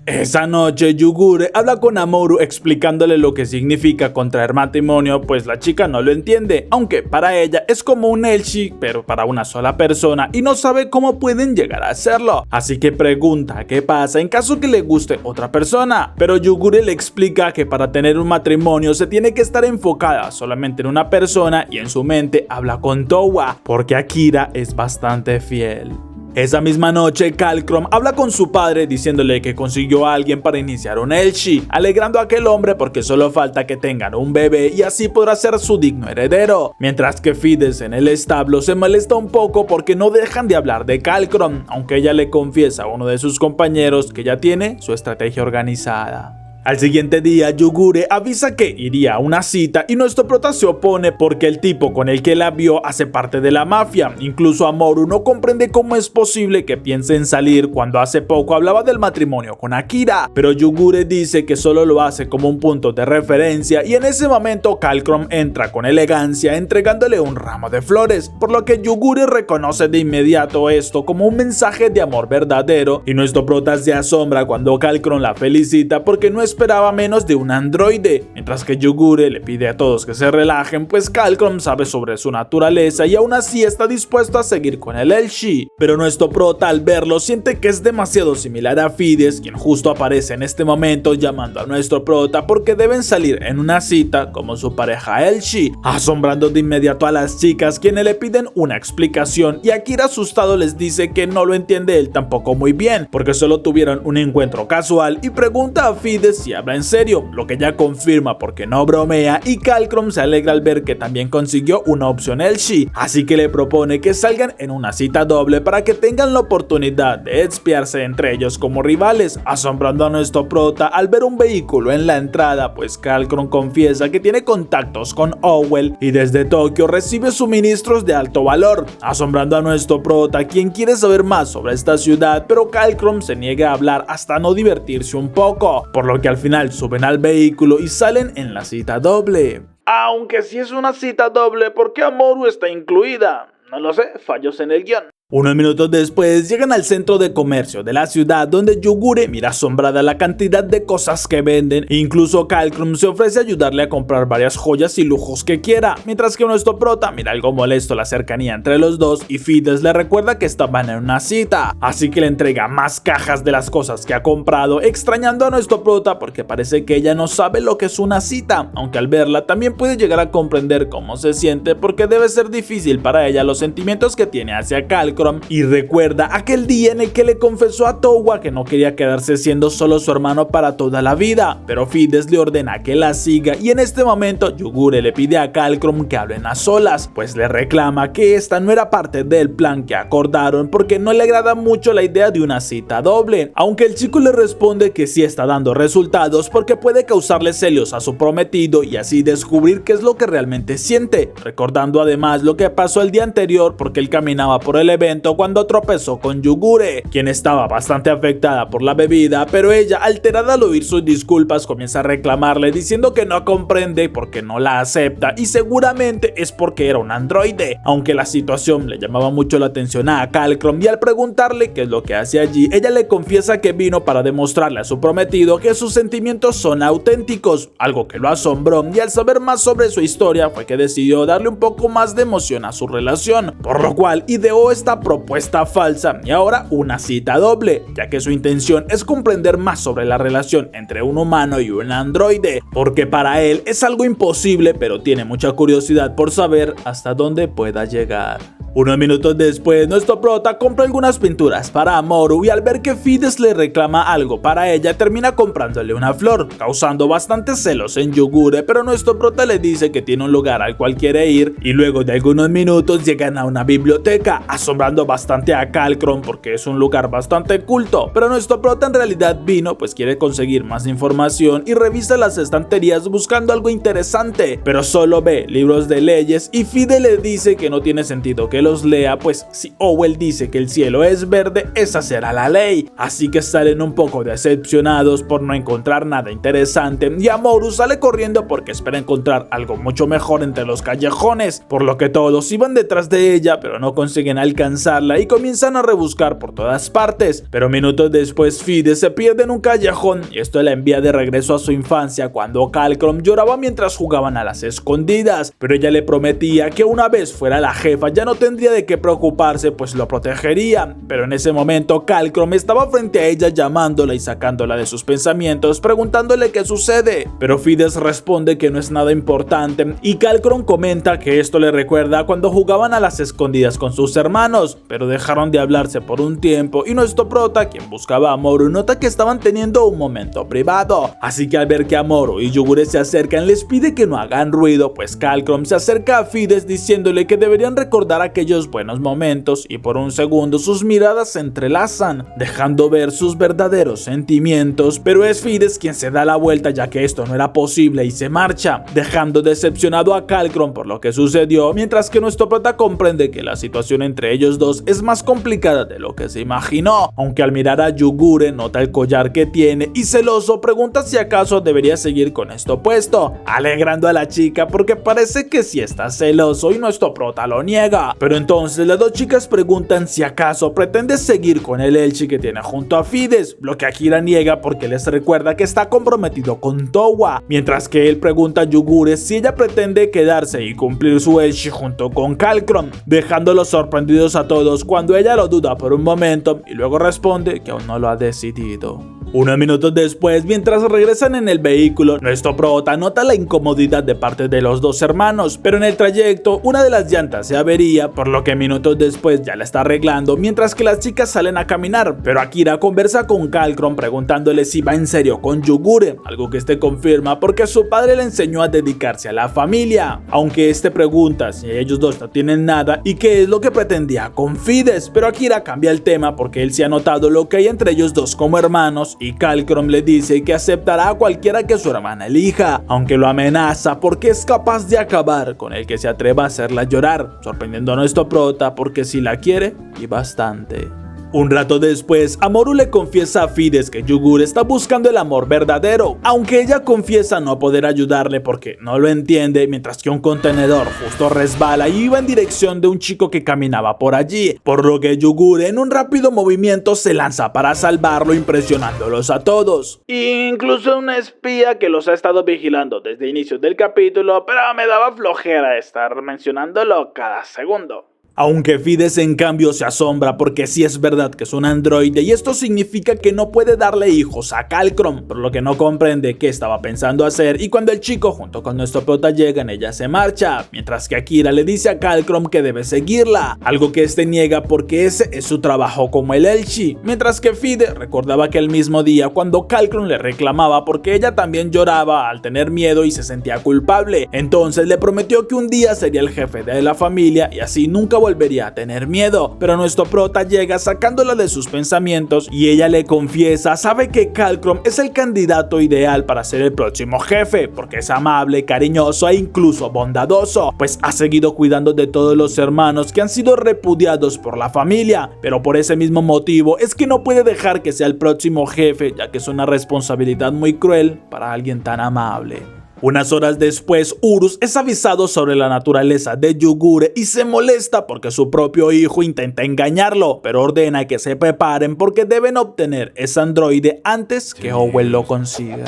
Speaker 1: Esa noche Yugure habla con Amoru explicándole lo que significa contraer matrimonio, pues la chica no lo entiende, aunque para ella es como un Elshi, pero para una sola persona y no sabe cómo pueden llegar a hacerlo, así que pregunta qué pasa en caso que le guste otra persona, pero Yugure le explica que para tener un matrimonio se tiene que estar enfocada solamente en una persona y en su mente habla con Towa, porque Akira es bastante fiel. Esa misma noche, Kalkrom habla con su padre diciéndole que consiguió a alguien para iniciar un Elshi, alegrando a aquel hombre porque solo falta que tengan un bebé y así podrá ser su digno heredero. Mientras que Fides en el establo se molesta un poco porque no dejan de hablar de Kalkrom, aunque ella le confiesa a uno de sus compañeros que ya tiene su estrategia organizada. Al siguiente día, Yugure avisa que iría a una cita y nuestro prota se opone porque el tipo con el que la vio hace parte de la mafia. Incluso Amoru no comprende cómo es posible que piense en salir cuando hace poco hablaba del matrimonio con Akira, pero Yugure dice que solo lo hace como un punto de referencia y en ese momento Kalkrom entra con elegancia entregándole un ramo de flores, por lo que Yugure reconoce de inmediato esto como un mensaje de amor verdadero y nuestro prota se asombra cuando Kalkrom la felicita porque no esperaba menos de un androide, mientras que Yugure le pide a todos que se relajen, pues Kalkrom sabe sobre su naturaleza y aún así está dispuesto a seguir con el Elshi, pero nuestro prota al verlo siente que es demasiado similar a Fides, quien justo aparece en este momento llamando a nuestro prota porque deben salir en una cita como su pareja Elshi, asombrando de inmediato a las chicas quienes le piden una explicación y Akira asustado les dice que no lo entiende él tampoco muy bien, porque solo tuvieron un encuentro casual y pregunta a Fides si habla en serio, lo que ya confirma porque no bromea y Kalkrom se alegra al ver que también consiguió una opción Elshi, así que le propone que salgan en una cita doble para que tengan la oportunidad de expiarse entre ellos como rivales, asombrando a nuestro prota al ver un vehículo en la entrada, pues Kalkrom confiesa que tiene contactos con Owell y desde Tokio recibe suministros de alto valor, asombrando a nuestro prota quien quiere saber más sobre esta ciudad, pero Kalkrom se niega a hablar hasta no divertirse un poco, por lo que al final suben al vehículo y salen en la cita doble. Aunque si es una cita doble, ¿por qué Amoru está incluida? No lo sé, fallos en el guión. Unos minutos después llegan al centro de comercio de la ciudad donde Yugure mira asombrada la cantidad de cosas que venden e incluso Kalkrom se ofrece a ayudarle a comprar varias joyas y lujos que quiera, mientras que nuestro prota mira algo molesto la cercanía entre los dos y Fides le recuerda que estaban en una cita, así que le entrega más cajas de las cosas que ha comprado, extrañando a nuestro prota porque parece que ella no sabe lo que es una cita, aunque al verla también puede llegar a comprender cómo se siente porque debe ser difícil para ella los sentimientos que tiene hacia Kalkrom y recuerda aquel día en el que le confesó a Towa que no quería quedarse siendo solo su hermano para toda la vida, pero Fides le ordena que la siga y en este momento Yugure le pide a Kalkrom que hablen a solas, pues le reclama que esta no era parte del plan que acordaron porque no le agrada mucho la idea de una cita doble, aunque el chico le responde que sí está dando resultados porque puede causarle celos a su prometido y así descubrir qué es lo que realmente siente, recordando además lo que pasó el día anterior porque él caminaba por el evento cuando tropezó con Yugure, quien estaba bastante afectada por la bebida, pero ella, alterada al oír sus disculpas, comienza a reclamarle diciendo que no comprende porque no la acepta y seguramente es porque era un androide, aunque la situación le llamaba mucho la atención a Kalkrom y al preguntarle qué es lo que hace allí, ella le confiesa que vino para demostrarle a su prometido que sus sentimientos son auténticos, algo que lo asombró y al saber más sobre su historia fue que decidió darle un poco más de emoción a su relación, por lo cual ideó esta propuesta falsa y ahora una cita doble, ya que su intención es comprender más sobre la relación entre un humano y un androide, porque para él es algo imposible, pero tiene mucha curiosidad por saber hasta dónde pueda llegar. Unos minutos después, nuestro prota compra algunas pinturas para Amoru y al ver que Fides le reclama algo para ella, termina comprándole una flor, causando bastantes celos en Yugure, pero nuestro prota le dice que tiene un lugar al cual quiere ir y luego de algunos minutos llegan a una biblioteca, asombrando bastante a Kalkrom porque es un lugar bastante culto, pero nuestro prota en realidad vino pues quiere conseguir más información y revisa las estanterías buscando algo interesante, pero solo ve libros de leyes y Fides le dice que no tiene sentido que que los lea, pues si Owell dice que el cielo es verde, esa será la ley. Así que salen un poco decepcionados por no encontrar nada interesante y Amorú sale corriendo porque espera encontrar algo mucho mejor entre los callejones, por lo que todos iban detrás de ella pero no consiguen alcanzarla y comienzan a rebuscar por todas partes. Pero minutos después Fides se pierde en un callejón y esto la envía de regreso a su infancia cuando Calcrum lloraba mientras jugaban a las escondidas, pero ella le prometía que una vez fuera la jefa ya no tendría de qué preocuparse pues lo protegería. Pero en ese momento Calcrum estaba frente a ella llamándola y sacándola de sus pensamientos preguntándole qué sucede, pero Fides responde que no es nada importante y Calcrum comenta que esto le recuerda cuando jugaban a las escondidas con sus hermanos, pero dejaron de hablarse por un tiempo y nuestro prota, quien buscaba a Amorú, nota que estaban teniendo un momento privado, así que al ver que Amorú y Yugure se acercan les pide que no hagan ruido, pues Calcrum se acerca a Fides diciéndole que deberían recordar aquellos buenos momentos y por un segundo sus miradas se entrelazan, dejando ver sus verdaderos sentimientos, pero es Fides quien se da la vuelta ya que esto no era posible y se marcha, dejando decepcionado a Calcrum por lo que sucedió, mientras que nuestro prota comprende que la situación entre ellos dos es más complicada de lo que se imaginó, aunque al mirar a Yugure nota el collar que tiene y celoso pregunta si acaso debería seguir con esto puesto, alegrando a la chica porque parece que sí está celoso y nuestro prota lo niega. Pero entonces las dos chicas preguntan si acaso pretende seguir con el Elchi que tiene junto a Fides, lo que Akira niega porque les recuerda que está comprometido con Towa, mientras que él pregunta a Yugure si ella pretende quedarse y cumplir su Elchi junto con Calcrum, dejándolos sorprendidos a todos cuando ella lo duda por un momento y luego responde que aún no lo ha decidido. Unos minutos después, mientras regresan en el vehículo, nuestro prota nota la incomodidad de parte de los dos hermanos, pero en el trayecto una de las llantas se avería, por lo que minutos después ya la está arreglando, mientras que las chicas salen a caminar, pero Akira conversa con Calcrum preguntándole si va en serio con Yugure, algo que este confirma porque su padre le enseñó a dedicarse a la familia, aunque este pregunta si ellos dos no tienen nada y qué es lo que pretendía con Fides, pero Akira cambia el tema porque él se ha notado lo que hay entre ellos dos como hermanos y Calcrum le dice que aceptará a cualquiera que su hermana elija, aunque lo amenaza porque es capaz de acabar con el que se atreva a hacerla llorar, sorprendiendo a nuestro prota porque sí la quiere y bastante. Un rato después, Amorú le confiesa a Fides que Yugure está buscando el amor verdadero, aunque ella confiesa no poder ayudarle porque no lo entiende, mientras que un contenedor justo resbala y iba en dirección de un chico que caminaba por allí, por lo que Yugure en un rápido movimiento se lanza para salvarlo, impresionándolos a todos. Incluso una espía que los ha estado vigilando desde inicios del capítulo, pero me daba flojera estar mencionándolo cada segundo. Aunque Fides en cambio se asombra porque sí es verdad que es un androide y esto significa que no puede darle hijos a Calcrum, por lo que no comprende qué estaba pensando hacer, y cuando el chico junto con nuestro prota llegan ella se marcha, mientras que Akira le dice a Calcrum que debe seguirla, algo que este niega porque ese es su trabajo como el Elchi, mientras que Fides recordaba que el mismo día cuando Calcrum le reclamaba porque ella también lloraba al tener miedo y se sentía culpable, entonces le prometió que un día sería el jefe de la familia y así nunca volvería a tener miedo, pero nuestro prota llega sacándola de sus pensamientos y ella le confiesa, sabe que Calcrum es el candidato ideal para ser el próximo jefe, porque es amable, cariñoso e incluso bondadoso, pues ha seguido cuidando de todos los hermanos que han sido repudiados por la familia, pero por ese mismo motivo es que no puede dejar que sea el próximo jefe, ya que es una responsabilidad muy cruel para alguien tan amable. Unas horas después, Urus es avisado sobre la naturaleza de Yugure y se molesta porque su propio hijo intenta engañarlo, pero ordena que se preparen porque deben obtener ese androide antes que Owell lo consiga.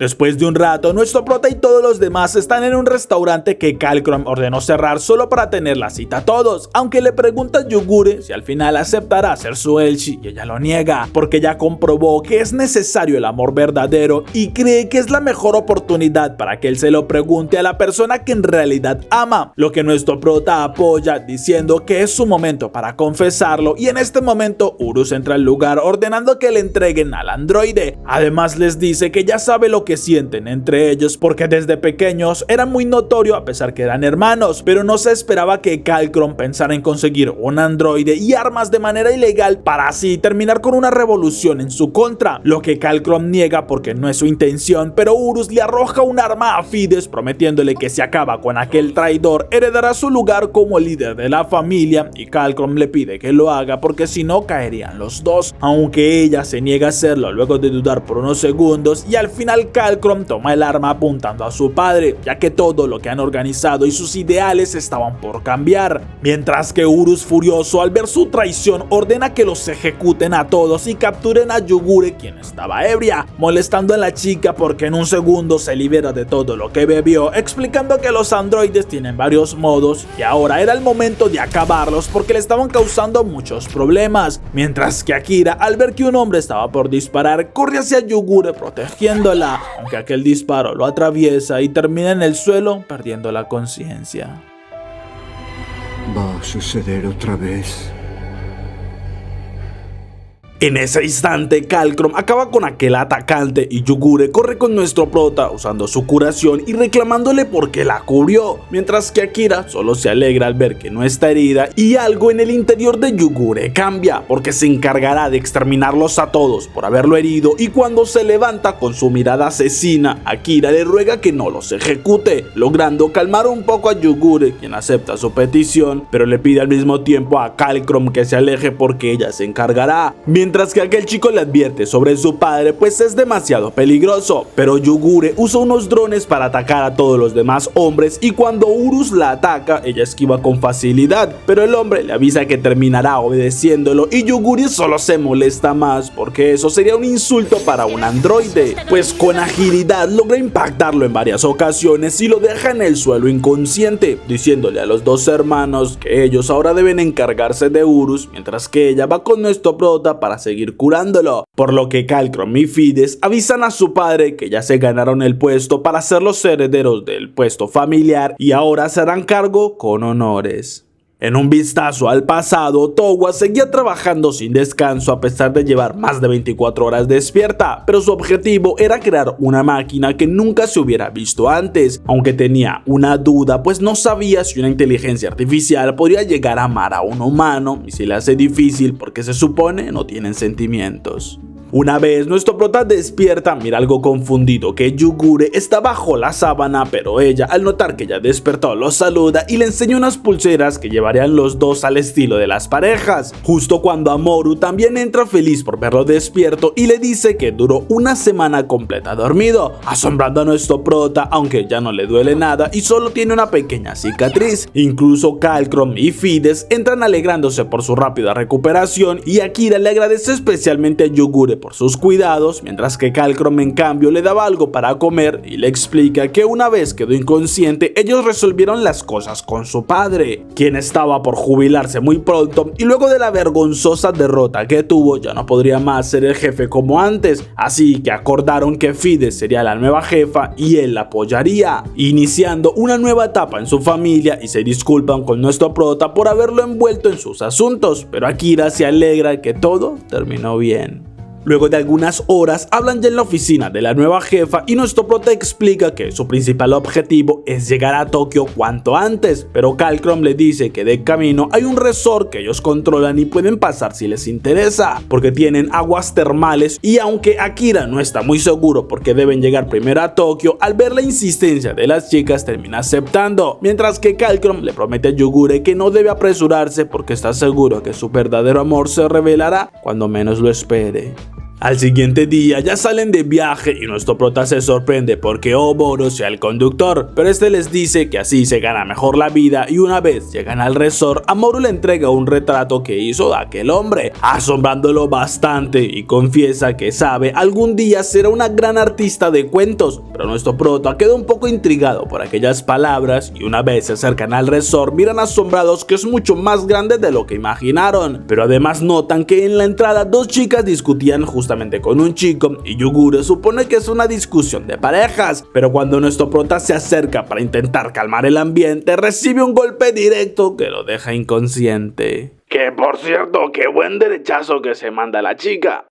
Speaker 1: Después de un rato, nuestro prota y todos los demás están en un restaurante que Calcrum ordenó cerrar solo para tener la cita a todos, aunque le pregunta a Yugure si al final aceptará ser su Elchi y ella lo niega, porque ya comprobó que es necesario el amor verdadero y cree que es la mejor oportunidad para que él se lo pregunte a la persona que en realidad ama, lo que nuestro prota apoya diciendo que es su momento para confesarlo, y en este momento Urus entra al lugar ordenando que le entreguen al androide. Además les dice que ya sabe lo que que sienten entre ellos, porque desde pequeños era muy notorio a pesar que eran hermanos, pero no se esperaba que Kalkron pensara en conseguir un androide y armas de manera ilegal para así terminar con una revolución en su contra, lo que Kalkron niega porque no es su intención, pero Urus le arroja un arma a Fides prometiéndole que si acaba con aquel traidor heredará su lugar como líder de la familia, y Kalkron le pide que lo haga porque si no caerían los dos, aunque ella se niega a hacerlo luego de dudar por unos segundos, y al final Kalkron toma el arma apuntando a su padre, ya que todo lo que han organizado y sus ideales estaban por cambiar, mientras que Urus, furioso al ver su traición, ordena que los ejecuten a todos y capturen a Yugure, quien estaba ebria, molestando a la chica porque en un segundo se libera de todo lo que bebió, explicando que los androides tienen varios modos y ahora era el momento de acabarlos porque le estaban causando muchos problemas, mientras que Akira, al ver que un hombre estaba por disparar, corre hacia Yugure protegiéndola, aunque aquel disparo lo atraviesa y termina en el suelo perdiendo la conciencia.
Speaker 3: ¿Va a suceder otra vez?
Speaker 1: En ese instante, Kalkron acaba con aquel atacante y Yugure corre con nuestro prota usando su curación y reclamándole por qué la cubrió, mientras que Akira solo se alegra al ver que no está herida, y algo en el interior de Yugure cambia porque se encargará de exterminarlos a todos por haberlo herido, y cuando se levanta con su mirada asesina, Akira le ruega que no los ejecute, logrando calmar un poco a Yugure, quien acepta su petición, pero le pide al mismo tiempo a Kalkron que se aleje porque ella se encargará, mientras que aquel chico le advierte sobre su padre pues es demasiado peligroso, pero Yugure usa unos drones para atacar a todos los demás hombres, y cuando Urus la ataca ella esquiva con facilidad, pero el hombre le avisa que terminará obedeciéndolo y Yugure solo se molesta más porque eso sería un insulto para un androide, pues con agilidad logra impactarlo en varias ocasiones y lo deja en el suelo inconsciente, diciéndole a los dos hermanos que ellos ahora deben encargarse de Urus, mientras que ella va con nuestro prota para seguir curándolo, por lo que Kalkron y Fides avisan a su padre que ya se ganaron el puesto para ser los herederos del puesto familiar y ahora se harán cargo con honores. En un vistazo al pasado, Towa seguía trabajando sin descanso a pesar de llevar más de 24 horas despierta, pero su objetivo era crear una máquina que nunca se hubiera visto antes, aunque tenía una duda pues no sabía si una inteligencia artificial podría llegar a amar a un humano, y se le hace difícil porque se supone no tienen sentimientos. Una vez nuestro prota despierta, mira algo confundido que Yugure está bajo la sábana, pero ella, al notar que ya despertó, lo saluda y le enseña unas pulseras que llevarían los dos al estilo de las parejas, justo cuando Amoru también entra feliz por verlo despierto y le dice que duró una semana completa dormido, asombrando a nuestro prota, aunque ya no le duele nada y solo tiene una pequeña cicatriz. Incluso Kalkron y Fides entran alegrándose por su rápida recuperación, y Akira le agradece especialmente a Yugure por sus cuidados, mientras que Kalkron en cambio le daba algo para comer y le explica que una vez quedó inconsciente ellos resolvieron las cosas con su padre, quien estaba por jubilarse muy pronto, y luego de la vergonzosa derrota que tuvo ya no podría más ser el jefe como antes, así que acordaron que Fides sería la nueva jefa y él la apoyaría, iniciando una nueva etapa en su familia, y se disculpan con nuestro prota por haberlo envuelto en sus asuntos, pero Akira se alegra que todo terminó bien. Luego de algunas horas hablan ya en la oficina de la nueva jefa y nuestro prota explica que su principal objetivo es llegar a Tokio cuanto antes, pero Kalkron le dice que de camino hay un resort que ellos controlan y pueden pasar si les interesa, porque tienen aguas termales, y aunque Akira no está muy seguro porque deben llegar primero a Tokio, al ver la insistencia de las chicas termina aceptando, mientras que Kalkron le promete a Yugure que no debe apresurarse porque está seguro que su verdadero amor se revelará cuando menos lo espere. Al siguiente día ya salen de viaje y nuestro prota se sorprende porque Oboro sea el conductor, pero este les dice que así se gana mejor la vida, y una vez llegan al resort, Amoru le entrega un retrato que hizo de aquel hombre, asombrándolo bastante, y confiesa que sabe algún día será una gran artista de cuentos, pero nuestro prota queda un poco intrigado por aquellas palabras, y una vez se acercan al resort miran asombrados que es mucho más grande de lo que imaginaron, pero además notan que en la entrada dos chicas discutían justamente con un chico, y Yugure supone que es una discusión de parejas, pero cuando nuestro prota se acerca para intentar calmar el ambiente recibe un golpe directo que lo deja inconsciente. Que por cierto, qué buen derechazo que se manda la chica.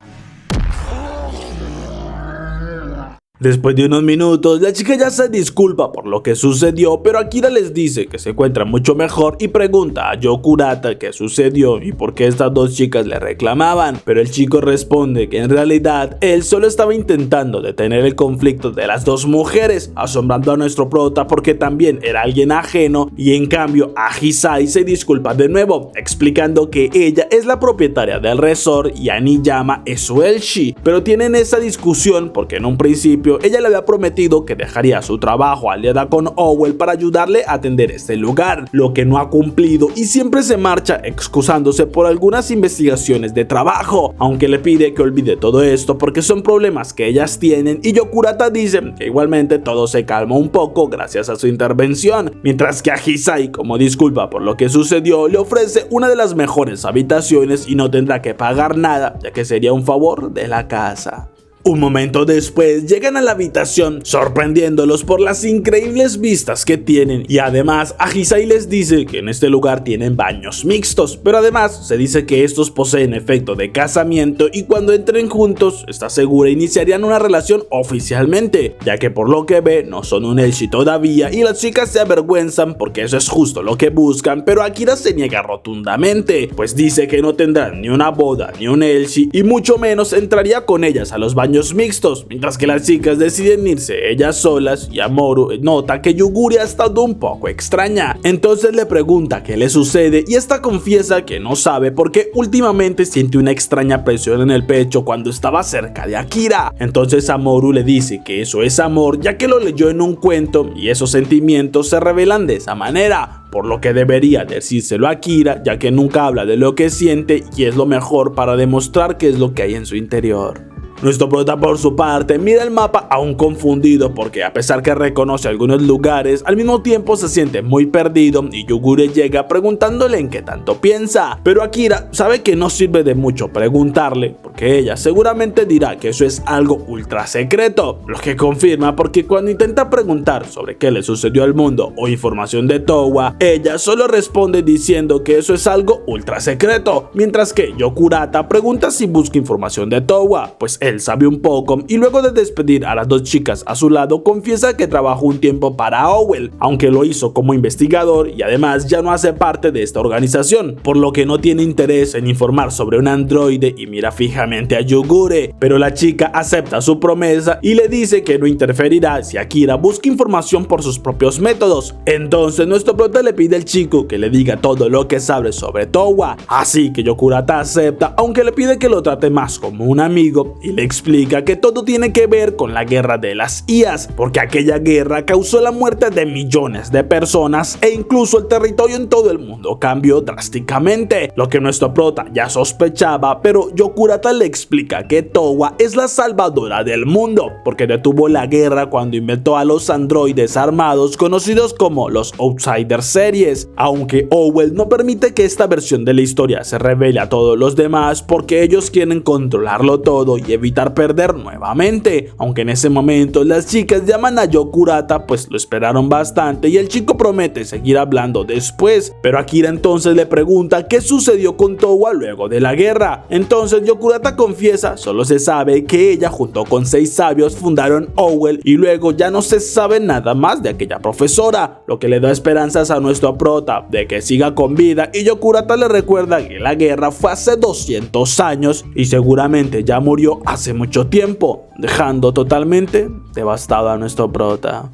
Speaker 1: Después de unos minutos, la chica ya se disculpa por lo que sucedió, pero Akira les dice que se encuentra mucho mejor y pregunta a Yokurata qué sucedió y por qué estas dos chicas le reclamaban, pero el chico responde que en realidad él solo estaba intentando detener el conflicto de las dos mujeres, asombrando a nuestro prota porque también era alguien ajeno, y en cambio a Hisai se disculpa de nuevo, explicando que ella es la propietaria del resort y Aniyama es su Elshi, pero tienen esa discusión porque en un principio ella le había prometido que dejaría su trabajo aliada con Owl para ayudarle a atender este lugar, lo que no ha cumplido y siempre se marcha excusándose por algunas investigaciones de trabajo, aunque le pide que olvide todo esto porque son problemas que ellas tienen, y Yokurata dice que igualmente todo se calma un poco gracias a su intervención, mientras que a Hisai, como disculpa por lo que sucedió, le ofrece una de las mejores habitaciones y no tendrá que pagar nada, ya que sería un favor de la casa. Un momento después llegan a la habitación sorprendiéndolos por las increíbles vistas que tienen, y además a Hisai les dice que en este lugar tienen baños mixtos, pero además se dice que estos poseen efecto de casamiento y cuando entren juntos está segura iniciarían una relación oficialmente, ya que por lo que ve no son un Elshi todavía y las chicas se avergüenzan porque eso es justo lo que buscan, pero Akira se niega rotundamente, pues dice que no tendrán ni una boda ni un Elshi y mucho menos entraría con ellas a los baños mixtos, mientras que las chicas deciden irse ellas solas y Amoru nota que Yuguri ha estado un poco extraña. Entonces le pregunta qué le sucede y esta confiesa que no sabe porque últimamente siente una extraña presión en el pecho cuando estaba cerca de Akira. Entonces Amoru le dice que eso es amor, ya que lo leyó en un cuento y esos sentimientos se revelan de esa manera, por lo que debería decírselo a Akira, ya que nunca habla de lo que siente y es lo mejor para demostrar qué es lo que hay en su interior. Nuestro prota por su parte mira el mapa aún confundido porque a pesar que reconoce algunos lugares, al mismo tiempo se siente muy perdido y Yugure llega preguntándole en qué tanto piensa, pero Akira sabe que no sirve de mucho preguntarle porque ella seguramente dirá que eso es algo ultra secreto, lo que confirma porque cuando intenta preguntar sobre qué le sucedió al mundo o información de Towa, ella solo responde diciendo que eso es algo ultra secreto, mientras que Yokurata pregunta si busca información de Towa, pues él sabe un poco y luego de despedir a las dos chicas a su lado confiesa que trabajó un tiempo para Owl, aunque lo hizo como investigador y además ya no hace parte de esta organización, por lo que no tiene interés en informar sobre un androide y mira fijamente a Yugure, pero la chica acepta su promesa y le dice que no interferirá si Akira busca información por sus propios métodos. Entonces nuestro prota le pide al chico que le diga todo lo que sabe sobre Towa, así que Yokurata acepta, aunque le pide que lo trate más como un amigo y le explica que todo tiene que ver con la guerra de las IAs, porque aquella guerra causó la muerte de millones de personas e incluso el territorio en todo el mundo cambió drásticamente, lo que nuestro prota ya sospechaba, pero Yokurata le explica que Towa es la salvadora del mundo, porque detuvo la guerra cuando inventó a los androides armados conocidos como los Outsider Series, aunque Owl no permite que esta versión de la historia se revele a todos los demás porque ellos quieren controlarlo todo y evitar perder nuevamente, aunque en ese momento las chicas llaman a Yokurata pues lo esperaron bastante y el chico promete seguir hablando después, pero Akira entonces le pregunta qué sucedió con Towa luego de la guerra. Entonces Yokurata confiesa, solo se sabe que ella junto con 6 sabios fundaron Owl y luego ya no se sabe nada más de aquella profesora, lo que le da esperanzas a nuestro prota de que siga con vida, y Yokurata le recuerda que la guerra fue hace 200 años y seguramente ya murió hace mucho tiempo, dejando totalmente devastado a nuestro prota.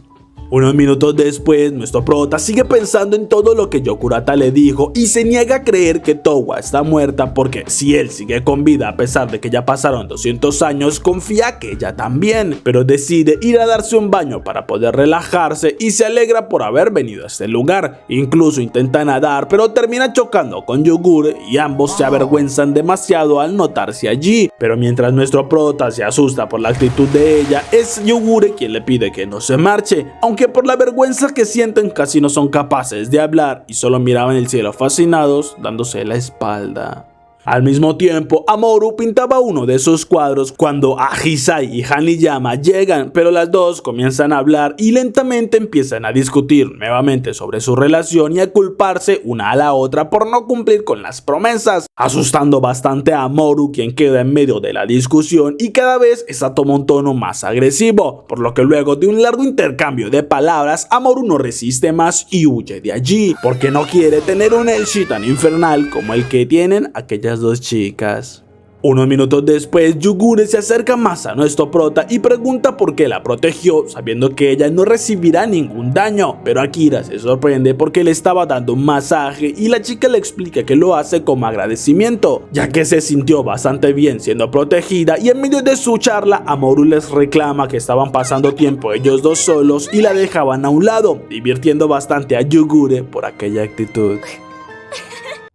Speaker 1: Unos minutos después, nuestro prota sigue pensando en todo lo que Yokurata le dijo y se niega a creer que Towa está muerta porque si él sigue con vida a pesar de que ya pasaron 200 años, confía que ella también, pero decide ir a darse un baño para poder relajarse y se alegra por haber venido a este lugar. Incluso intenta nadar, pero termina chocando con Yugure y ambos se avergüenzan demasiado al notarse allí, pero mientras nuestro prota se asusta por la actitud de ella, es Yugure quien le pide que no se marche, aunque por la vergüenza que sienten casi no son capaces de hablar y solo miraban el cielo fascinados dándose la espalda. Al mismo tiempo, Amoru pintaba uno de sus cuadros cuando Ahisai y Hanayama llegan, pero las dos comienzan a hablar y lentamente empiezan a discutir nuevamente sobre su relación y a culparse una a la otra por no cumplir con las promesas, asustando bastante a Amoru, quien queda en medio de la discusión y cada vez esta toma un tono más agresivo, por lo que luego de un largo intercambio de palabras, Amoru no resiste más y huye de allí, porque no quiere tener un Elshi tan infernal como el que tienen aquellas dos chicas. Unos minutos después, Yugure se acerca más a nuestro prota y pregunta por qué la protegió, sabiendo que ella no recibirá ningún daño, pero Akira se sorprende porque le estaba dando un masaje y la chica le explica que lo hace como agradecimiento, ya que se sintió bastante bien siendo protegida, y en medio de su charla, Amoru les reclama que estaban pasando tiempo ellos dos solos y la dejaban a un lado, divirtiendo bastante a Yugure por aquella actitud.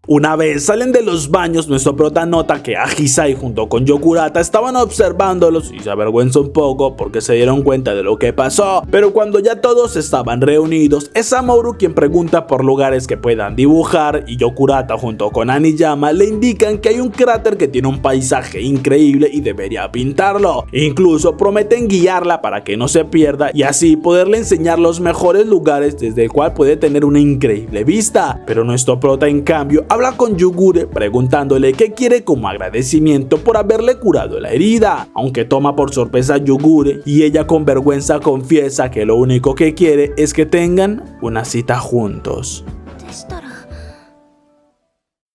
Speaker 1: Una vez salen de los baños, nuestro prota nota que Ahisai junto con Yokurata estaban observándolos y se avergüenza un poco porque se dieron cuenta de lo que pasó, pero cuando ya todos estaban reunidos, es Amoru quien pregunta por lugares que puedan dibujar y Yokurata junto con Hanayama le indican que hay un cráter que tiene un paisaje increíble y debería pintarlo. Incluso prometen guiarla para que no se pierda y así poderle enseñar los mejores lugares desde el cual puede tener una increíble vista, pero nuestro prota en cambio habla con Yugure preguntándole qué quiere como agradecimiento por haberle curado la herida, aunque toma por sorpresa a Yugure y ella con vergüenza confiesa que lo único que quiere es que tengan una cita juntos.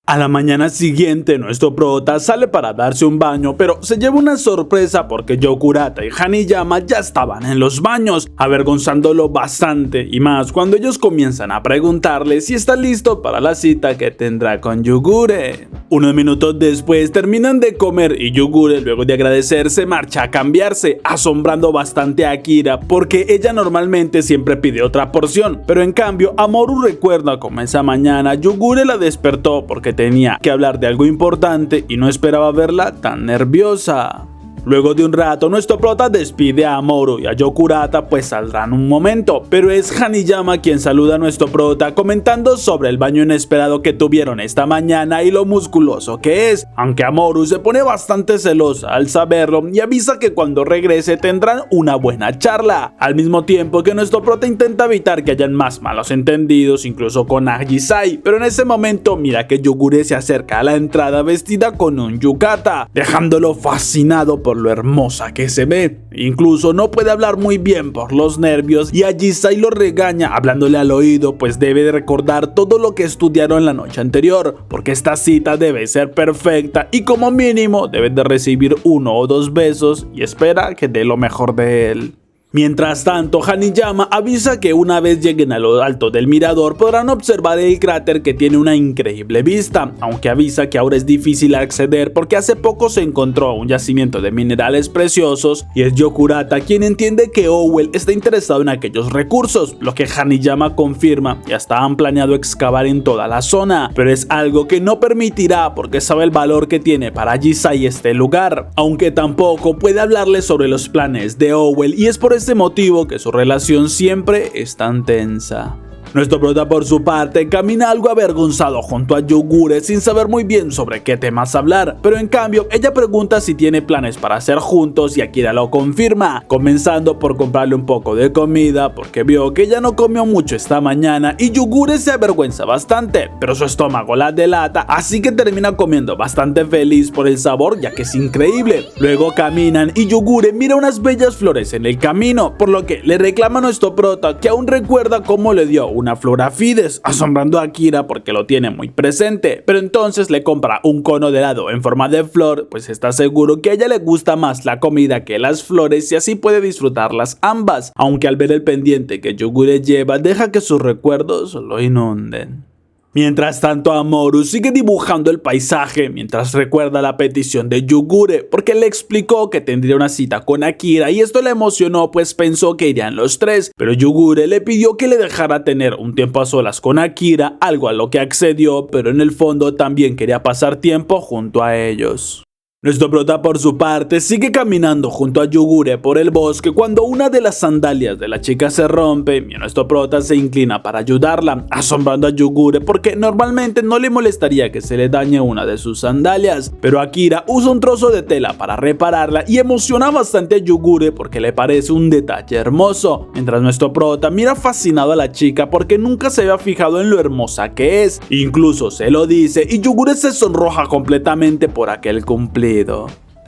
Speaker 1: A la mañana siguiente, nuestro prota sale para darse un baño, pero se lleva una sorpresa porque Yokurata y Hanayama ya estaban en los baños, avergonzándolo bastante, y más cuando ellos comienzan a preguntarle si está listo para la cita que tendrá con Yugure. Unos minutos después terminan de comer y Yugure, luego de agradecerse, marcha a cambiarse, asombrando bastante a Akira porque ella normalmente siempre pide otra porción, pero en cambio Amoru recuerda cómo esa mañana Yugure la despertó porque tenía que hablar de algo importante y no esperaba verla tan nerviosa. Luego de un rato, nuestro prota despide a Amoru y a Yokurata, pues saldrán un momento, pero es Hanayama quien saluda a nuestro prota comentando sobre el baño inesperado que tuvieron esta mañana y lo musculoso que es, aunque Amoru se pone bastante celosa al saberlo y avisa que cuando regrese tendrán una buena charla, al mismo tiempo que nuestro prota intenta evitar que hayan más malos entendidos, incluso con Ahisai, pero en ese momento mira que Yugure se acerca a la entrada vestida con un yukata, dejándolo fascinado por lo hermosa que se ve. Incluso no puede hablar muy bien por los nervios y Ahisai lo regaña hablándole al oído, pues debe de recordar todo lo que estudiaron la noche anterior, porque esta cita debe ser perfecta y como mínimo debe de recibir 1 o 2 besos y espera que dé lo mejor de él. Mientras tanto, Hanayama avisa que una vez lleguen a lo alto del mirador podrán observar el cráter que tiene una increíble vista, aunque avisa que ahora es difícil acceder porque hace poco se encontró un yacimiento de minerales preciosos y es Yokurata quien entiende que Owl está interesado en aquellos recursos, lo que Hanayama confirma y hasta han planeado excavar en toda la zona, pero es algo que no permitirá porque sabe el valor que tiene para Ahisai este lugar, aunque tampoco puede hablarle sobre los planes de Owl y es por ese motivo que su relación siempre es tan tensa. Nuestro prota por su parte camina algo avergonzado junto a Yugure sin saber muy bien sobre qué temas hablar, pero en cambio ella pregunta si tiene planes para hacer juntos y Akira lo confirma, comenzando por comprarle un poco de comida porque vio que ella no comió mucho esta mañana y Yugure se avergüenza bastante, pero su estómago la delata, así que termina comiendo bastante feliz por el sabor ya que es increíble. Luego caminan y Yugure mira unas bellas flores en el camino, por lo que le reclama a nuestro prota que aún recuerda cómo le dio una flor a Fides, asombrando a Akira porque lo tiene muy presente, pero entonces le compra un cono de helado en forma de flor, pues está seguro que a ella le gusta más la comida que las flores y así puede disfrutarlas ambas, aunque al ver el pendiente que Yugure lleva deja que sus recuerdos lo inunden. Mientras tanto, Amoru sigue dibujando el paisaje mientras recuerda la petición de Yugure porque le explicó que tendría una cita con Akira y esto le emocionó pues pensó que irían los tres, pero Yugure le pidió que le dejara tener un tiempo a solas con Akira, algo a lo que accedió, pero en el fondo también quería pasar tiempo junto a ellos. Nuestro prota por su parte sigue caminando junto a Yugure por el bosque cuando una de las sandalias de la chica se rompe y nuestro prota se inclina para ayudarla, asombrando a Yugure porque normalmente no le molestaría que se le dañe una de sus sandalias, pero Akira usa un trozo de tela para repararla y emociona bastante a Yugure porque le parece un detalle hermoso, mientras nuestro prota mira fascinado a la chica porque nunca se había fijado en lo hermosa que es, incluso se lo dice y Yugure se sonroja completamente por aquel cumplido.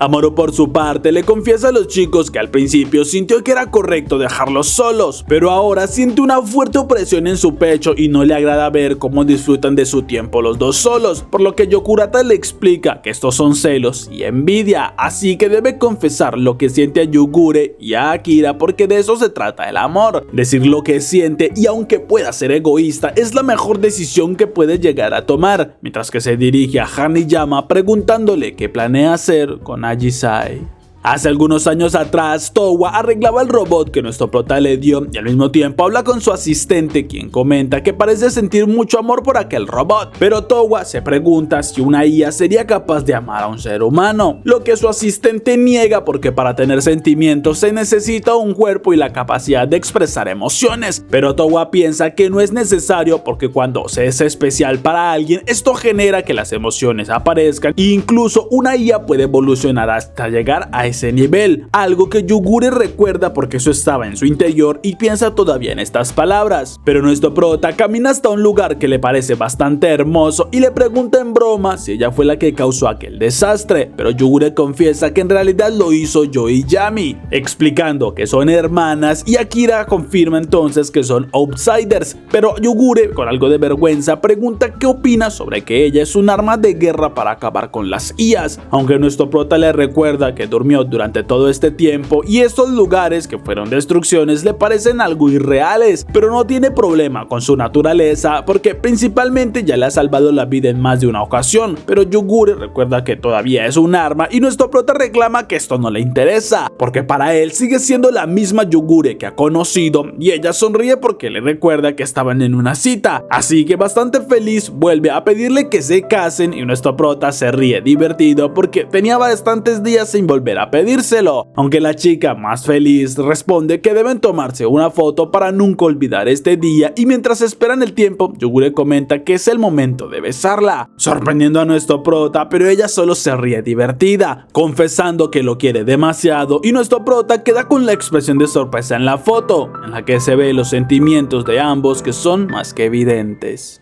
Speaker 1: Amuro por su parte le confiesa a los chicos que al principio sintió que era correcto dejarlos solos, pero ahora siente una fuerte opresión en su pecho y no le agrada ver cómo disfrutan de su tiempo los dos solos, por lo que Yokurata le explica que estos son celos y envidia, así que debe confesar lo que siente a Yugure y a Akira porque de eso se trata el amor, decir lo que siente y aunque pueda ser egoísta es la mejor decisión que puede llegar a tomar, mientras que se dirige a Hanayama preguntándole qué planea hacer con Agisai. Hace algunos años atrás, Towa arreglaba el robot que nuestro prota le dio y al mismo tiempo habla con su asistente, quien comenta que parece sentir mucho amor por aquel robot, pero Towa se pregunta si una IA sería capaz de amar a un ser humano, lo que su asistente niega porque para tener sentimientos se necesita un cuerpo y la capacidad de expresar emociones, pero Towa piensa que no es necesario porque cuando se es especial para alguien, esto genera que las emociones aparezcan e incluso una IA puede evolucionar hasta llegar a ese nivel, algo que Yugure recuerda porque eso estaba en su interior y piensa todavía en estas palabras, pero nuestro prota camina hasta un lugar que le parece bastante hermoso y le pregunta en broma si ella fue la que causó aquel desastre, pero Yugure confiesa que en realidad lo hizo Yoiyami, explicando que son hermanas y Akira confirma entonces que son outsiders, pero Yugure con algo de vergüenza pregunta qué opina sobre que ella es un arma de guerra para acabar con las IAs, aunque nuestro prota le recuerda que durmió durante todo este tiempo y estos lugares que fueron destrucciones le parecen algo irreales, pero no tiene problema con su naturaleza porque principalmente ya le ha salvado la vida en más de una ocasión, pero Yugure recuerda que todavía es un arma y nuestro prota reclama que esto no le interesa, porque para él sigue siendo la misma Yugure que ha conocido y ella sonríe porque le recuerda que estaban en una cita, así que bastante feliz vuelve a pedirle que se casen y nuestro prota se ríe divertido porque tenía bastantes días sin volver a pedírselo, aunque la chica más feliz responde que deben tomarse una foto para nunca olvidar este día y mientras esperan el tiempo, Yugure comenta que es el momento de besarla, sorprendiendo a nuestro prota, pero ella solo se ríe divertida, confesando que lo quiere demasiado y nuestro prota queda con la expresión de sorpresa en la foto, en la que se ve los sentimientos de ambos que son más que evidentes.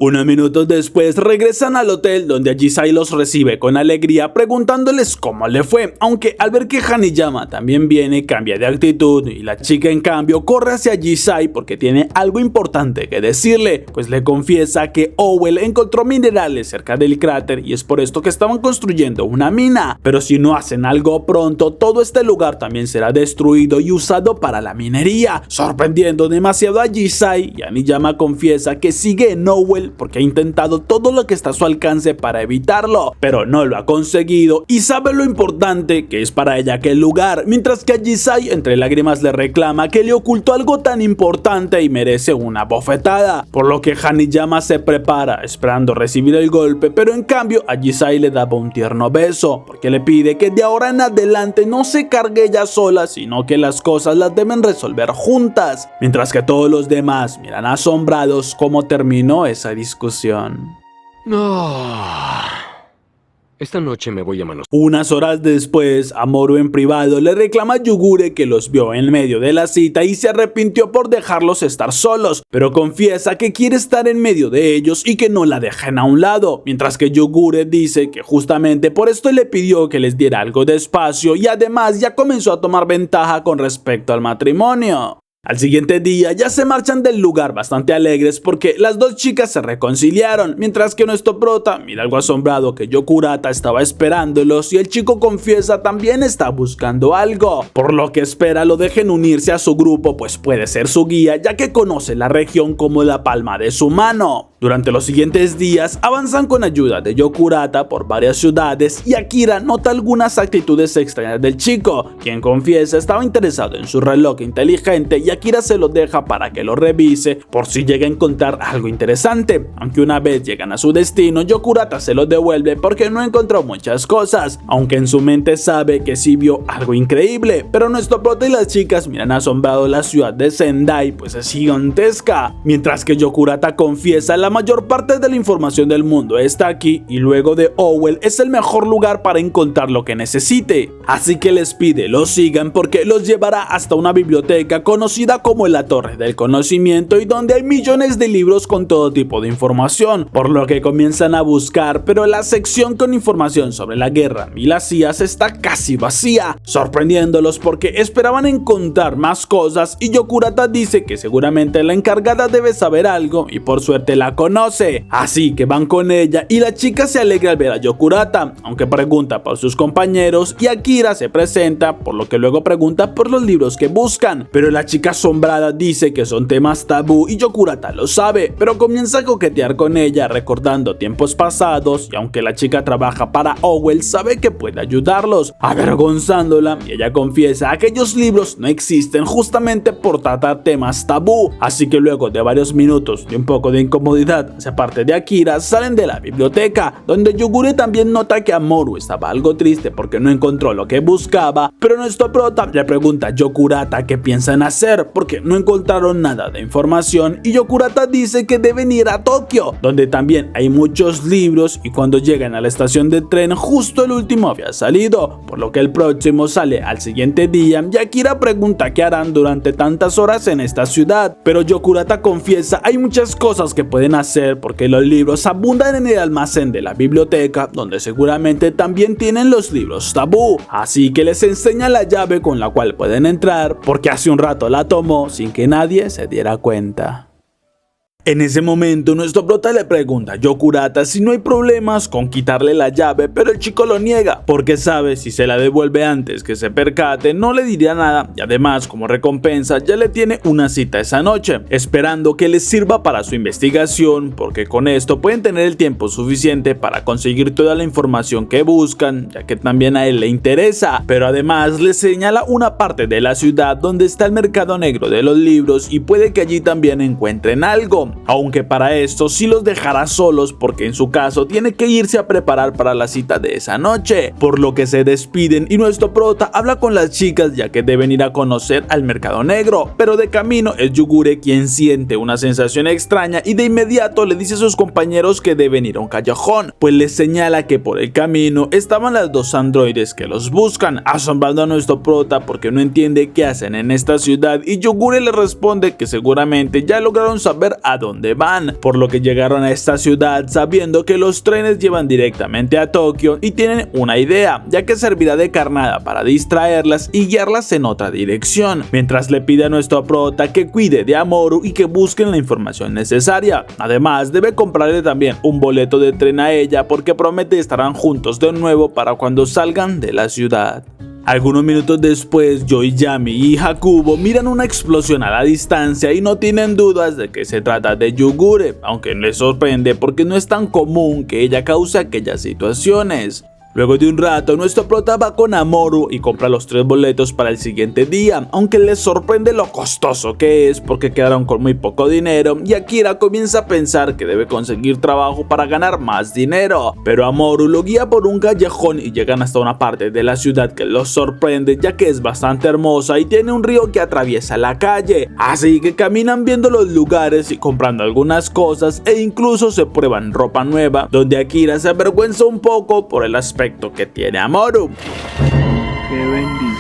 Speaker 1: Unos minutos después regresan al hotel donde Agisai los recibe con alegría preguntándoles cómo le fue, aunque al ver que Hanayama también viene cambia de actitud y la chica en cambio corre hacia Agisai porque tiene algo importante que decirle, pues le confiesa que Owell encontró minerales cerca del cráter y es por esto que estaban construyendo una mina, pero si no hacen algo pronto todo este lugar también será destruido y usado para la minería, sorprendiendo demasiado a Agisai y Hanayama confiesa que sigue en Owell porque ha intentado todo lo que está a su alcance para evitarlo, pero no lo ha conseguido y sabe lo importante que es para ella aquel lugar, mientras que Agisai entre lágrimas le reclama que le ocultó algo tan importante y merece una bofetada, por lo que Hanayama se prepara esperando recibir el golpe, pero en cambio Agisai le daba un tierno beso, porque le pide que de ahora en adelante no se cargue ella sola, sino que las cosas las deben resolver juntas, mientras que todos los demás miran asombrados cómo terminó esa discusión.
Speaker 2: Esta noche me voy a manos.
Speaker 1: Unas horas después, Amuro en privado le reclama a Yugure que los vio en medio de la cita y se arrepintió por dejarlos estar solos, pero confiesa que quiere estar en medio de ellos y que no la dejen a un lado, mientras que Yugure dice que justamente por esto le pidió que les diera algo de espacio y además ya comenzó a tomar ventaja con respecto al matrimonio. Al siguiente día ya se marchan del lugar bastante alegres porque las dos chicas se reconciliaron, mientras que nuestro prota mira algo asombrado que Yokurata estaba esperándolos y el chico confiesa también está buscando algo, por lo que espera lo dejen unirse a su grupo pues puede ser su guía ya que conoce la región como la palma de su mano. Durante los siguientes días avanzan con ayuda de Yokurata por varias ciudades y Akira nota algunas actitudes extrañas del chico, quien confiesa estaba interesado en su reloj inteligente y Akira se lo deja para que lo revise por si llega a encontrar algo interesante, aunque una vez llegan a su destino Yokurata se lo devuelve porque no encontró muchas cosas, aunque en su mente sabe que sí vio algo increíble, pero nuestro prota y las chicas miran asombrados la ciudad de Sendai, pues es gigantesca, mientras que Yokurata confiesa la mayor parte de la información del mundo está aquí y luego de Howell es el mejor lugar para encontrar lo que necesite, así que les pide lo sigan porque los llevará hasta una biblioteca conocida como la Torre del Conocimiento y donde hay millones de libros con todo tipo de información, por lo que comienzan a buscar, pero la sección con información sobre la guerra y las IAs está casi vacía, sorprendiéndolos porque esperaban encontrar más cosas y Yokurata dice que seguramente la encargada debe saber algo y por suerte la conoce, así que van con ella y la chica se alegra al ver a Yokurata, aunque pregunta por sus compañeros y Akira se presenta, por lo que luego pregunta por los libros que buscan, pero la chica asombrada dice que son temas tabú y Yokurata lo sabe, pero comienza a coquetear con ella recordando tiempos pasados y aunque la chica trabaja para Howell sabe que puede ayudarlos, avergonzándola y ella confiesa aquellos libros no existen justamente por tratar temas tabú, así que luego de varios minutos y un poco de incomodidad hacia parte de Akira salen de la biblioteca, donde Yogure también nota que Amoru estaba algo triste porque no encontró lo que buscaba, pero nuestro prota le pregunta a Yokurata qué piensan hacer porque no encontraron nada de información y Yokurata dice que deben ir a Tokio, donde también hay muchos libros y cuando llegan a la estación de tren justo el último había salido, por lo que el próximo sale al siguiente día y Akira pregunta qué harán durante tantas horas en esta ciudad, pero Yokurata confiesa hay muchas cosas que pueden hacer porque los libros abundan en el almacén de la biblioteca, donde seguramente también tienen los libros tabú, así que les enseña la llave con la cual pueden entrar porque hace un rato la tomó sin que nadie se diera cuenta. En ese momento nuestro prota le pregunta a Yokurata si no hay problemas con quitarle la llave, pero el chico lo niega porque sabe si se la devuelve antes que se percate no le diría nada y además como recompensa ya le tiene una cita esa noche, esperando que les sirva para su investigación porque con esto pueden tener el tiempo suficiente para conseguir toda la información que buscan, ya que también a él le interesa, pero además le señala una parte de la ciudad donde está el mercado negro de los libros y puede que allí también encuentren algo. Aunque para esto sí los dejará solos porque en su caso tiene que irse a preparar para la cita de esa noche, por lo que se despiden y nuestro prota habla con las chicas ya que deben ir a conocer al mercado negro, pero de camino es Yogure quien siente una sensación extraña y de inmediato le dice a sus compañeros que deben ir a un callejón, pues les señala que por el camino estaban las dos androides que los buscan, asombrando a nuestro prota porque no entiende qué hacen en esta ciudad y Yogure le responde que seguramente ya lograron saber a dónde van, por lo que llegaron a esta ciudad sabiendo que los trenes llevan directamente a Tokio y tienen una idea, ya que servirá de carnada para distraerlas y guiarlas en otra dirección, mientras le pide a nuestro prota que cuide de Amoru y que busquen la información necesaria. Además debe comprarle también un boleto de tren a ella porque promete estarán juntos de nuevo para cuando salgan de la ciudad. Algunos minutos después, Yoiyami y Hakubo miran una explosión a la distancia y no tienen dudas de que se trata de Yogure, aunque les sorprende porque no es tan común que ella cause aquellas situaciones. Luego de un rato, nuestro prota va con Amoru y compra los 3 boletos para el siguiente día, aunque les sorprende lo costoso que es porque quedaron con muy poco dinero y Akira comienza a pensar que debe conseguir trabajo para ganar más dinero, pero Amoru lo guía por un callejón y llegan hasta una parte de la ciudad que los sorprende ya que es bastante hermosa y tiene un río que atraviesa la calle, así que caminan viendo los lugares y comprando algunas cosas e incluso se prueban ropa nueva, donde Akira se avergüenza un poco por el aspecto que tiene Amoru.
Speaker 4: ¡Qué bendición!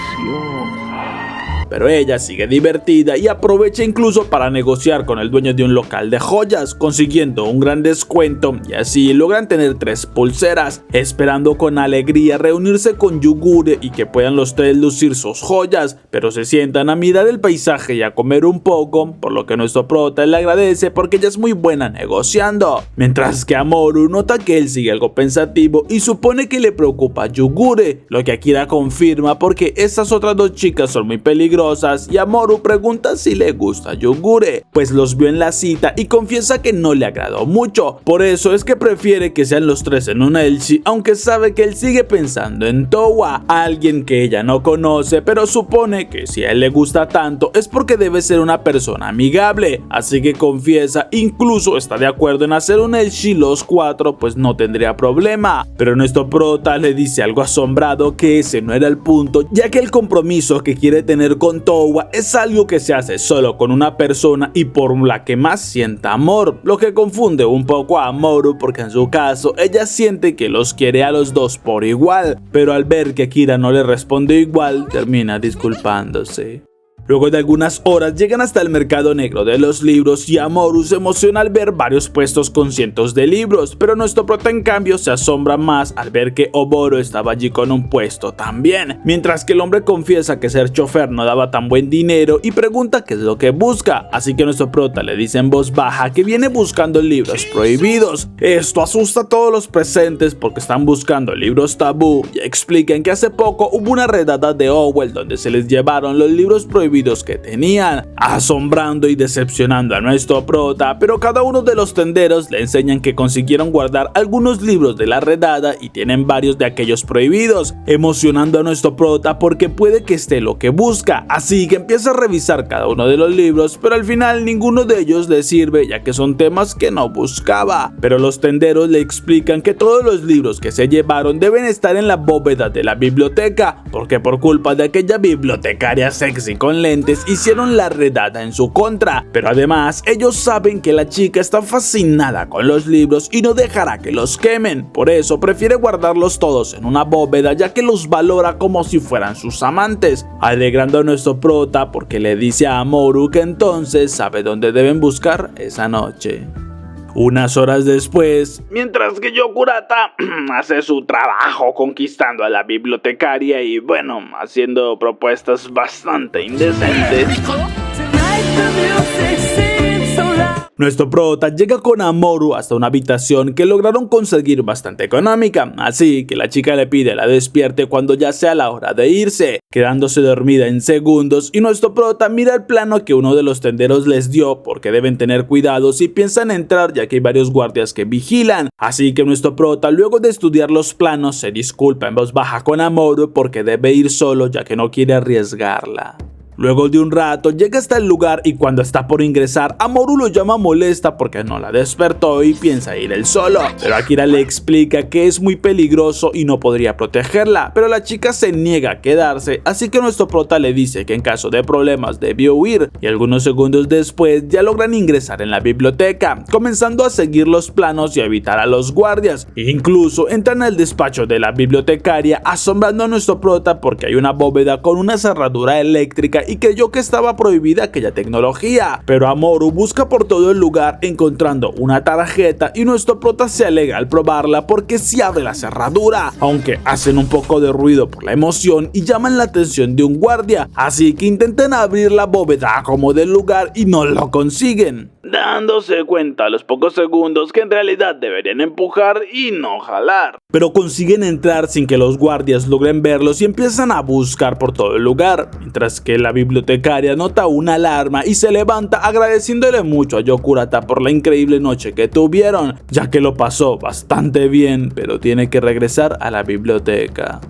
Speaker 1: Pero ella sigue divertida y aprovecha incluso para negociar con el dueño de un local de joyas, consiguiendo un gran descuento y así logran tener 3 pulseras, esperando con alegría reunirse con Yogure y que puedan los 3 lucir sus joyas, pero se sientan a mirar el paisaje y a comer un poco, por lo que nuestro prota le agradece porque ella es muy buena negociando, mientras que Amoru nota que él sigue algo pensativo y supone que le preocupa a Yogure, lo que Akira confirma porque estas otras 2 chicas son muy peligrosas peligrosas y Mamoru pregunta si le gusta Yogure, pues los vio en la cita y confiesa que no le agradó mucho. Por eso es que prefiere que sean los tres en un elchi, aunque sabe que él sigue pensando en Towa, alguien que ella no conoce, pero supone que si a él le gusta tanto es porque debe ser una persona amigable, así que confiesa, incluso está de acuerdo en hacer un elchi los cuatro, pues no tendría problema. Pero nuestro prota le dice algo asombrado que ese no era el punto, ya que el compromiso que quiere tener con Towa es algo que se hace solo con una persona y por la que más sienta amor, lo que confunde un poco a Mamoru porque en su caso ella siente que los quiere a los dos por igual, pero al ver que Kira no le responde igual termina disculpándose. Luego de algunas horas llegan hasta el mercado negro de los libros y Mamoru se emociona al ver varios puestos con cientos de libros, pero nuestro prota en cambio se asombra más al ver que Oboro estaba allí con un puesto también, mientras que el hombre confiesa que ser chofer no daba tan buen dinero y pregunta qué es lo que busca, así que nuestro prota le dice en voz baja que viene buscando libros prohibidos. Esto asusta a todos los presentes porque están buscando libros tabú y explican que hace poco hubo una redada de Howell donde se les llevaron los libros prohibidos que tenían, asombrando y decepcionando a nuestro prota, pero cada uno de los tenderos le enseñan que consiguieron guardar algunos libros de la redada y tienen varios de aquellos prohibidos, emocionando a nuestro prota porque puede que esté lo que busca, así que empieza a revisar cada uno de los libros, pero al final ninguno de ellos le sirve ya que son temas que no buscaba, pero los tenderos le explican que todos los libros que se llevaron deben estar en la bóveda de la biblioteca, porque por culpa de aquella bibliotecaria sexy con lentes hicieron la redada en su contra, pero además ellos saben que la chica está fascinada con los libros y no dejará que los quemen, por eso prefiere guardarlos todos en una bóveda ya que los valora como si fueran sus amantes, alegrando a nuestro prota porque le dice a Mamoru que entonces sabe dónde deben buscar esa noche. Unas horas después, mientras que Yokurata hace su trabajo conquistando a la bibliotecaria y bueno, haciendo propuestas bastante indecentes, nuestro prota llega con Mamoru hasta una habitación que lograron conseguir bastante económica, así que la chica le pide la despierte cuando ya sea la hora de irse, quedándose dormida en segundos, y nuestro prota mira el plano que uno de los tenderos les dio porque deben tener cuidado si piensan entrar ya que hay varios guardias que vigilan, así que nuestro prota luego de estudiar los planos se disculpa en voz baja con Mamoru porque debe ir solo ya que no quiere arriesgarla. Luego de un rato llega hasta el lugar y cuando está por ingresar, Mamoru lo llama molesta porque no la despertó y piensa ir él solo, pero Akira le explica que es muy peligroso y no podría protegerla, pero la chica se niega a quedarse, así que nuestro prota le dice que en caso de problemas debió huir, y algunos segundos después ya logran ingresar en la biblioteca, comenzando a seguir los planos y a evitar a los guardias, incluso entran al despacho de la bibliotecaria asombrando a nuestro prota porque hay una bóveda con una cerradura eléctrica y creyó que estaba prohibida aquella tecnología, pero Mamoru busca por todo el lugar encontrando una tarjeta y nuestro prota se alegra al probarla porque sí abre la cerradura, aunque hacen un poco de ruido por la emoción y llaman la atención de un guardia, así que intentan abrir la bóveda como del lugar y no lo consiguen, dándose cuenta a los pocos segundos que en realidad deberían empujar y no jalar, pero consiguen entrar sin que los guardias logren verlos y empiezan a buscar por todo el lugar, mientras que la bibliotecaria nota una alarma y se levanta agradeciéndole mucho a Yokurata por la increíble noche que tuvieron, ya que lo pasó bastante bien, pero tiene que regresar a la biblioteca.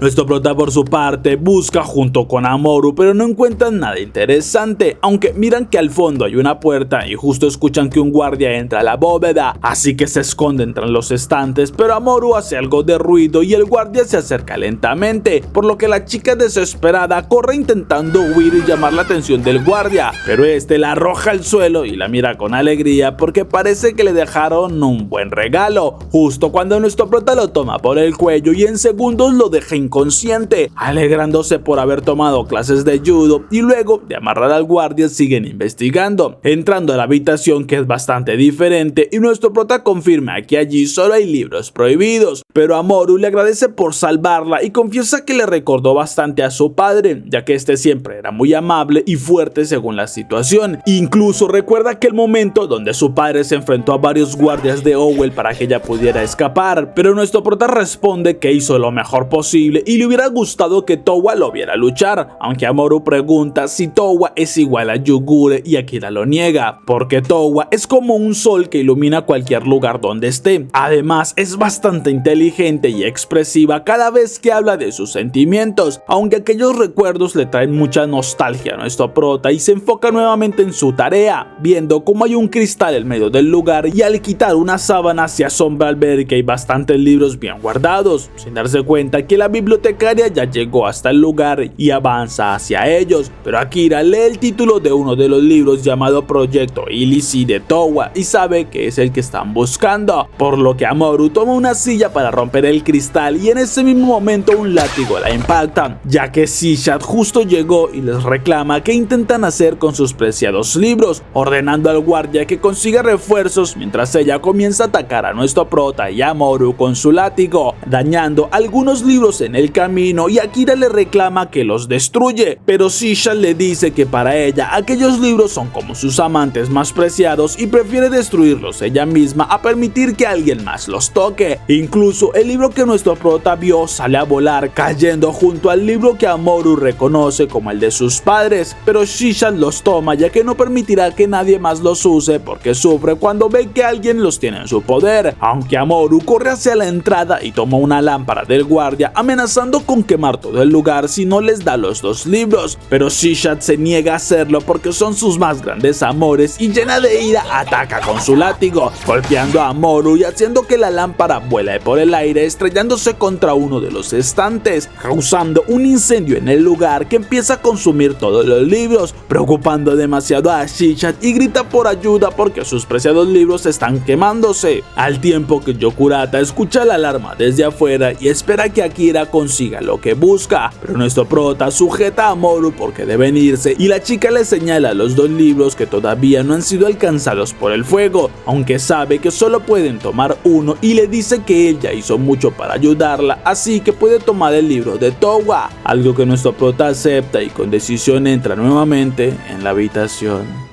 Speaker 1: Nuestro prota por su parte busca junto con Mamoru pero no encuentran nada interesante, aunque miran que al fondo hay una puerta y justo escuchan que un guardia entra a la bóveda, así que se esconden tras los estantes, pero Mamoru hace algo de ruido y el guardia se acerca lentamente, por lo que la chica desesperada corre intentando huir y llamar la atención del guardia, pero este la arroja al suelo y la mira con alegría porque parece que le dejaron un buen regalo, justo cuando nuestro prota lo toma por el cuello y en segundos lo deja inconsciente, alegrándose por haber tomado clases de judo, y luego de amarrar al guardia siguen investigando, entrando a la habitación que es bastante diferente y nuestro prota confirma que allí solo hay libros prohibidos, pero Mamoru le agradece por salvarla y confiesa que le recordó bastante a su padre, ya que este siempre era muy amable y fuerte según la situación, incluso recuerda aquel momento donde su padre se enfrentó a varios guardias de Howell para que ella pudiera escapar, pero nuestro prota responde que hizo lo mejor posible increíble y le hubiera gustado que Towa lo viera luchar, aunque Amuro pregunta si Towa es igual a Yugure y Akira lo niega, porque Towa es como un sol que ilumina cualquier lugar donde esté. Además, es bastante inteligente y expresiva cada vez que habla de sus sentimientos, aunque aquellos recuerdos le traen mucha nostalgia a nuestro prota y se enfoca nuevamente en su tarea, viendo cómo hay un cristal en medio del lugar y al quitar una sábana se asombra al ver que hay bastantes libros bien guardados, sin darse cuenta que la bibliotecaria ya llegó hasta el lugar y avanza hacia ellos, pero Akira lee el título de uno de los libros llamado Proyecto Ilisi de Towa y sabe que es el que están buscando, por lo que Amuro toma una silla para romper el cristal y en ese mismo momento un látigo la impacta, ya que Shishat justo llegó y les reclama qué intentan hacer con sus preciados libros, ordenando al guardia que consiga refuerzos mientras ella comienza a atacar a nuestro prota y a Amuro con su látigo, dañando algunos libros en el camino y Akira le reclama que los destruye, pero Shishat le dice que para ella aquellos libros son como sus amantes más preciados y prefiere destruirlos ella misma a permitir que alguien más los toque. Incluso el libro que nuestro prota vio sale a volar, cayendo junto al libro que Amuro reconoce como el de sus padres, pero Shishat los toma ya que no permitirá que nadie más los use porque sufre cuando ve que alguien los tiene en su poder, aunque Amuro corre hacia la entrada y toma una lámpara del guardia amenazando con quemar todo el lugar si no les da los dos libros, pero Shishat se niega a hacerlo porque son sus más grandes amores y llena de ira ataca con su látigo, golpeando a Amuro y haciendo que la lámpara vuele por el aire estrellándose contra uno de los estantes, causando un incendio en el lugar que empieza a consumir todos los libros, preocupando demasiado a Shishat y grita por ayuda porque sus preciados libros están quemándose, al tiempo que Yokurata escucha la alarma desde afuera y espera que Akira consiga lo que busca, pero nuestro prota sujeta a Amuro porque deben irse y la chica le señala los dos libros que todavía no han sido alcanzados por el fuego, aunque sabe que solo pueden tomar uno y le dice que él ya hizo mucho para ayudarla, así que puede tomar el libro de Towa, algo que nuestro prota acepta y con decisión entra nuevamente en la habitación.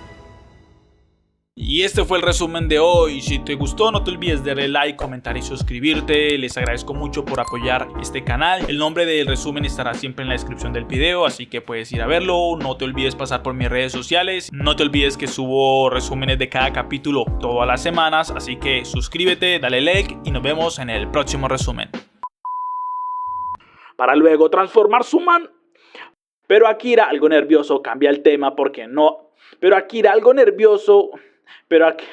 Speaker 1: Y este fue el resumen de hoy. Si te gustó, no te olvides de darle like, comentar y suscribirte. Les agradezco mucho por apoyar este canal. El nombre del resumen estará siempre en la descripción del video, así que puedes ir a verlo. No te olvides pasar por mis redes sociales. No te olvides que subo resúmenes de cada capítulo todas las semanas, así que suscríbete, dale like y nos vemos en el próximo resumen. Para luego transformar su man. Pero Akira, algo nervioso, cambia el tema porque no. Pero Akira, algo nervioso. Pero aquí...